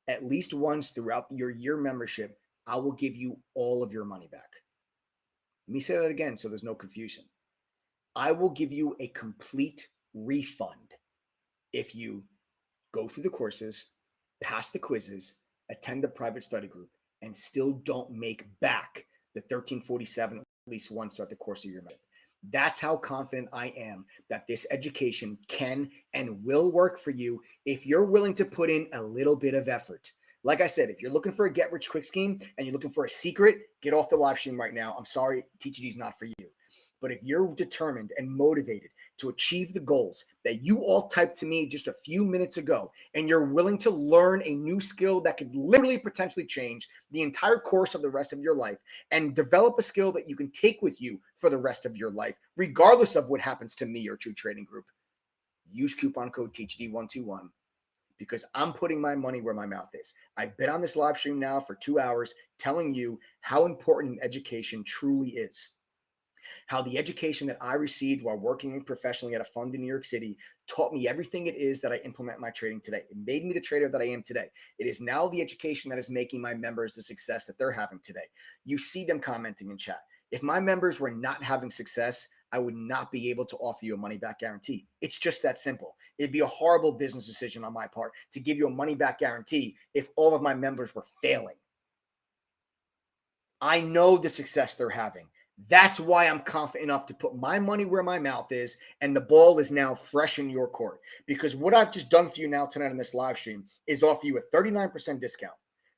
at least once throughout your year membership, I will give you all of your money back. Let me say that again so there's no confusion. I will give you a complete refund if you go through the courses, pass the quizzes, attend the private study group, and still don't make back the $1,347 at least once throughout the course of your membership. That's how confident I am that this education can and will work for you if you're willing to put in a little bit of effort. Like I said, if you're looking for a get-rich-quick scheme and you're looking for a secret, get off the live stream right now. I'm sorry, TTG is not for you. But if you're determined and motivated to achieve the goals that you all typed to me just a few minutes ago, and you're willing to learn a new skill that could literally potentially change the entire course of the rest of your life and develop a skill that you can take with you for the rest of your life, regardless of what happens to me or True Trading Group, use coupon code THD121 because I'm putting my money where my mouth is. I've been on this live stream now for 2 hours telling you how important education truly is. how the education that I received while working professionally at a fund in New York City taught me everything it is that I implement in my trading today. It made me the trader that I am today. It is now the education that is making my members the success that they're having today. You see them commenting in chat. If my members were not having success, I would not be able to offer you a money back guarantee. It's just that simple. It'd be a horrible business decision on my part to give you a money back guarantee if all of my members were failing. I know the success they're having. That's why I'm confident enough to put my money where my mouth is, and the ball is now fresh in your court. Because what I've just done for you now tonight on this live stream is offer you a 39% discount,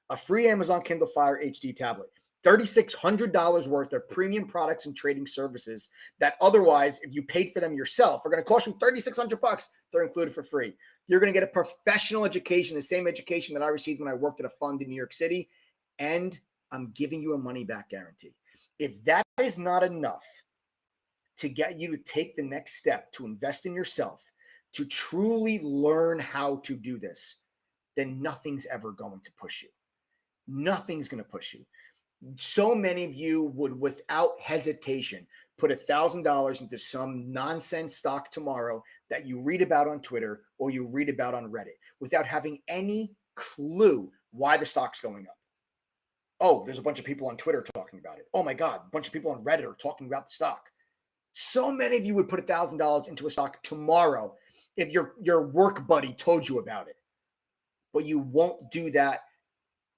a free Amazon Kindle Fire HD tablet, $3,600 worth of premium products and trading services that otherwise, if you paid for them yourself, are going to cost you $3,600. They're included for free. You're going to get a professional education, the same education that I received when I worked at a fund in New York City, and I'm giving you a money back guarantee. If that is not enough to get you to take the next step to invest in yourself, to truly learn how to do this, then nothing's ever going to push you. Nothing's going to push you. So many of you would, without hesitation, put $1,000 into some nonsense stock tomorrow that you read about on Twitter or you read about on Reddit without having any clue why the stock's going up. Oh, there's a bunch of people on Twitter talking about it. Oh my God, a bunch of people on Reddit are talking about the stock. So many of you would put $1,000 into a stock tomorrow if your work buddy told you about it. But you won't do that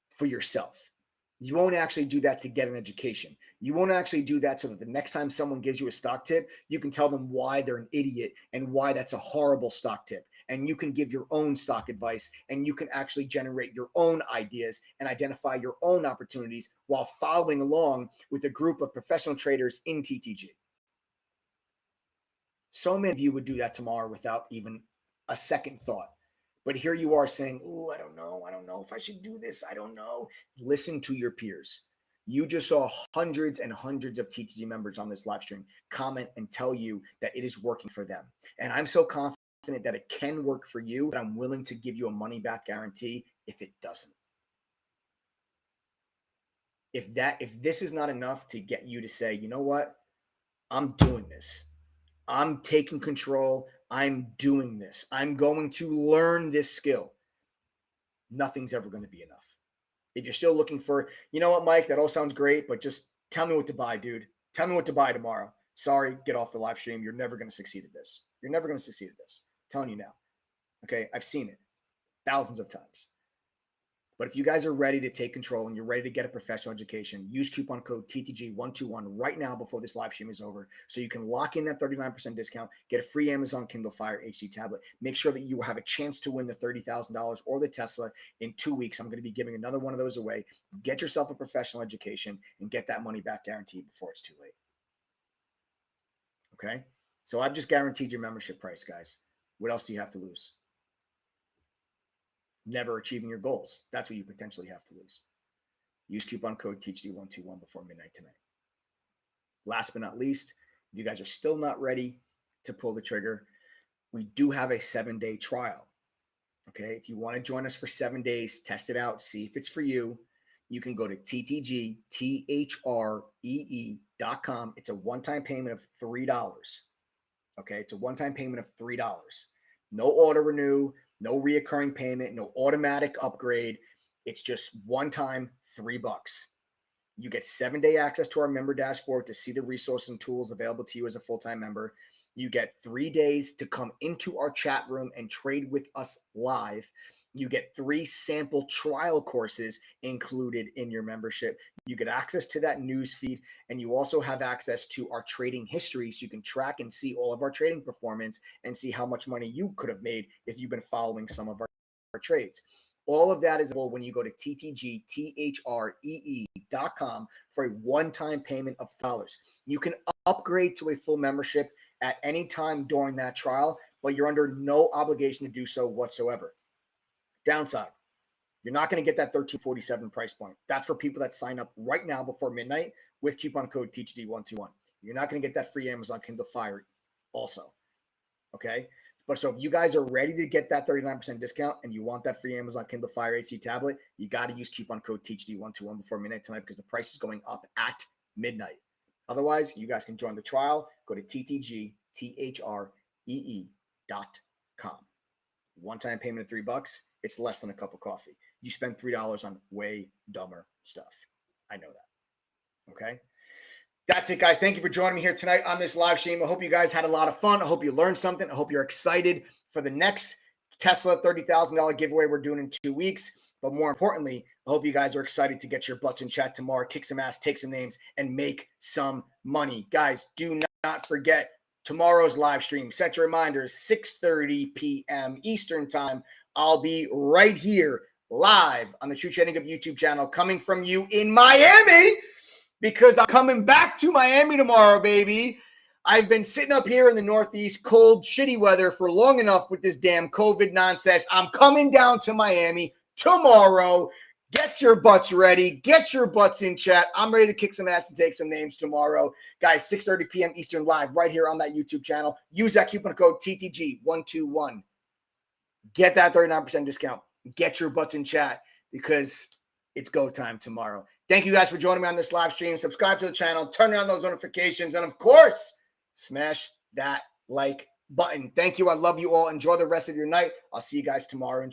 for yourself. You won't actually do that to get an education. You won't actually do that so that the next time someone gives you a stock tip, you can tell them why they're an idiot and why that's a horrible stock tip. And you can give your own stock advice, and you can actually generate your own ideas and identify your own opportunities while following along with a group of professional traders in TTG. So many of you would do that tomorrow without even a second thought. But here you are saying, oh, I don't know if I should do this. I don't know. Listen to your peers. You just saw hundreds and hundreds of TTG members on this live stream comment and tell you that it is working for them. And I'm so confident that it can work for you, but I'm willing to give you a money back guarantee if it doesn't. If this is not enough to get you to say, you know what, I'm doing this. I'm taking control. I'm doing this. I'm going to learn this skill. Nothing's ever going to be enough. If you're still looking for, you know what, Mike, that all sounds great, but just tell me what to buy, dude. Tell me what to buy tomorrow. Sorry, get off the live stream. You're never going to succeed at this. You're never going to succeed at this. I'm telling you now. Okay, I've seen it thousands of times. But if you guys are ready to take control and you're ready to get a professional education, use coupon code TTG121 right now before this live stream is over so you can lock in that 39% discount, get a free Amazon Kindle Fire HD tablet. Make sure that you have a chance to win the $30,000 or the Tesla in 2 weeks. I'm going to be giving another one of those away. Get yourself a professional education and get that money back guaranteed before it's too late. Okay? So I've just guaranteed your membership price, guys. What else do you have to lose? Never achieving your goals. That's what you potentially have to lose. Use coupon code THD121 before midnight tonight. Last but not least, if you guys are still not ready to pull the trigger, we do have a 7-day trial. Okay, if you want to join us for 7 days, test it out, see if it's for you. You can go to ttgthree.com. It's a one-time payment of $3. Okay, it's a one-time payment of $3. No auto renew, no reoccurring payment, no automatic upgrade. It's just one time, $3. You get 7-day access to our member dashboard to see the resources and tools available to you as a full-time member. You get 3 days to come into our chat room and trade with us live. You get 3 sample trial courses included in your membership. You get access to that news feed, and you also have access to our trading history so you can track and see all of our trading performance and see how much money you could have made if you've been following some of our trades. All of that is available when you go to ttgthree.com for a one-time payment of $5. You can upgrade to a full membership at any time during that trial, but you're under no obligation to do so whatsoever. Downside, you're not going to get that $13.47 price point. That's for people that sign up right now before midnight with coupon code THD121. You're not going to get that free Amazon Kindle Fire also. Okay? But so if you guys are ready to get that 39% discount and you want that free Amazon Kindle Fire HD tablet, you got to use coupon code THD121 before midnight tonight because the price is going up at midnight. Otherwise, you guys can join the trial. Go to ttgthree.com. One-time payment of $3. It's less than a cup of coffee. You spend $3 on way dumber stuff. I know that. Okay? That's it, guys. Thank you for joining me here tonight on this live stream. I hope you guys had a lot of fun. I hope you learned something. I hope you're excited for the next Tesla $30,000 giveaway we're doing in 2 weeks. But more importantly, I hope you guys are excited to get your butts in chat tomorrow, kick some ass, take some names, and make some money. Guys, do not forget tomorrow's live stream. Set your reminders, 6:30 p.m. Eastern time. I'll be right here live on the True Trading Up YouTube channel coming from you in Miami because I'm coming back to Miami tomorrow, baby. I've been sitting up here in the Northeast, cold, shitty weather for long enough with this damn COVID nonsense. I'm coming down to Miami tomorrow. Get your butts ready. Get your butts in chat. I'm ready to kick some ass and take some names tomorrow. Guys, 6:30 p.m. Eastern live right here on that YouTube channel. Use that coupon code TTG121. Get that 39% discount. Get your butts in chat because it's go time tomorrow. Thank you guys for joining me on this live stream. Subscribe to the channel. Turn on those notifications. And, of course, smash that like button. Thank you. I love you all. Enjoy the rest of your night. I'll see you guys tomorrow.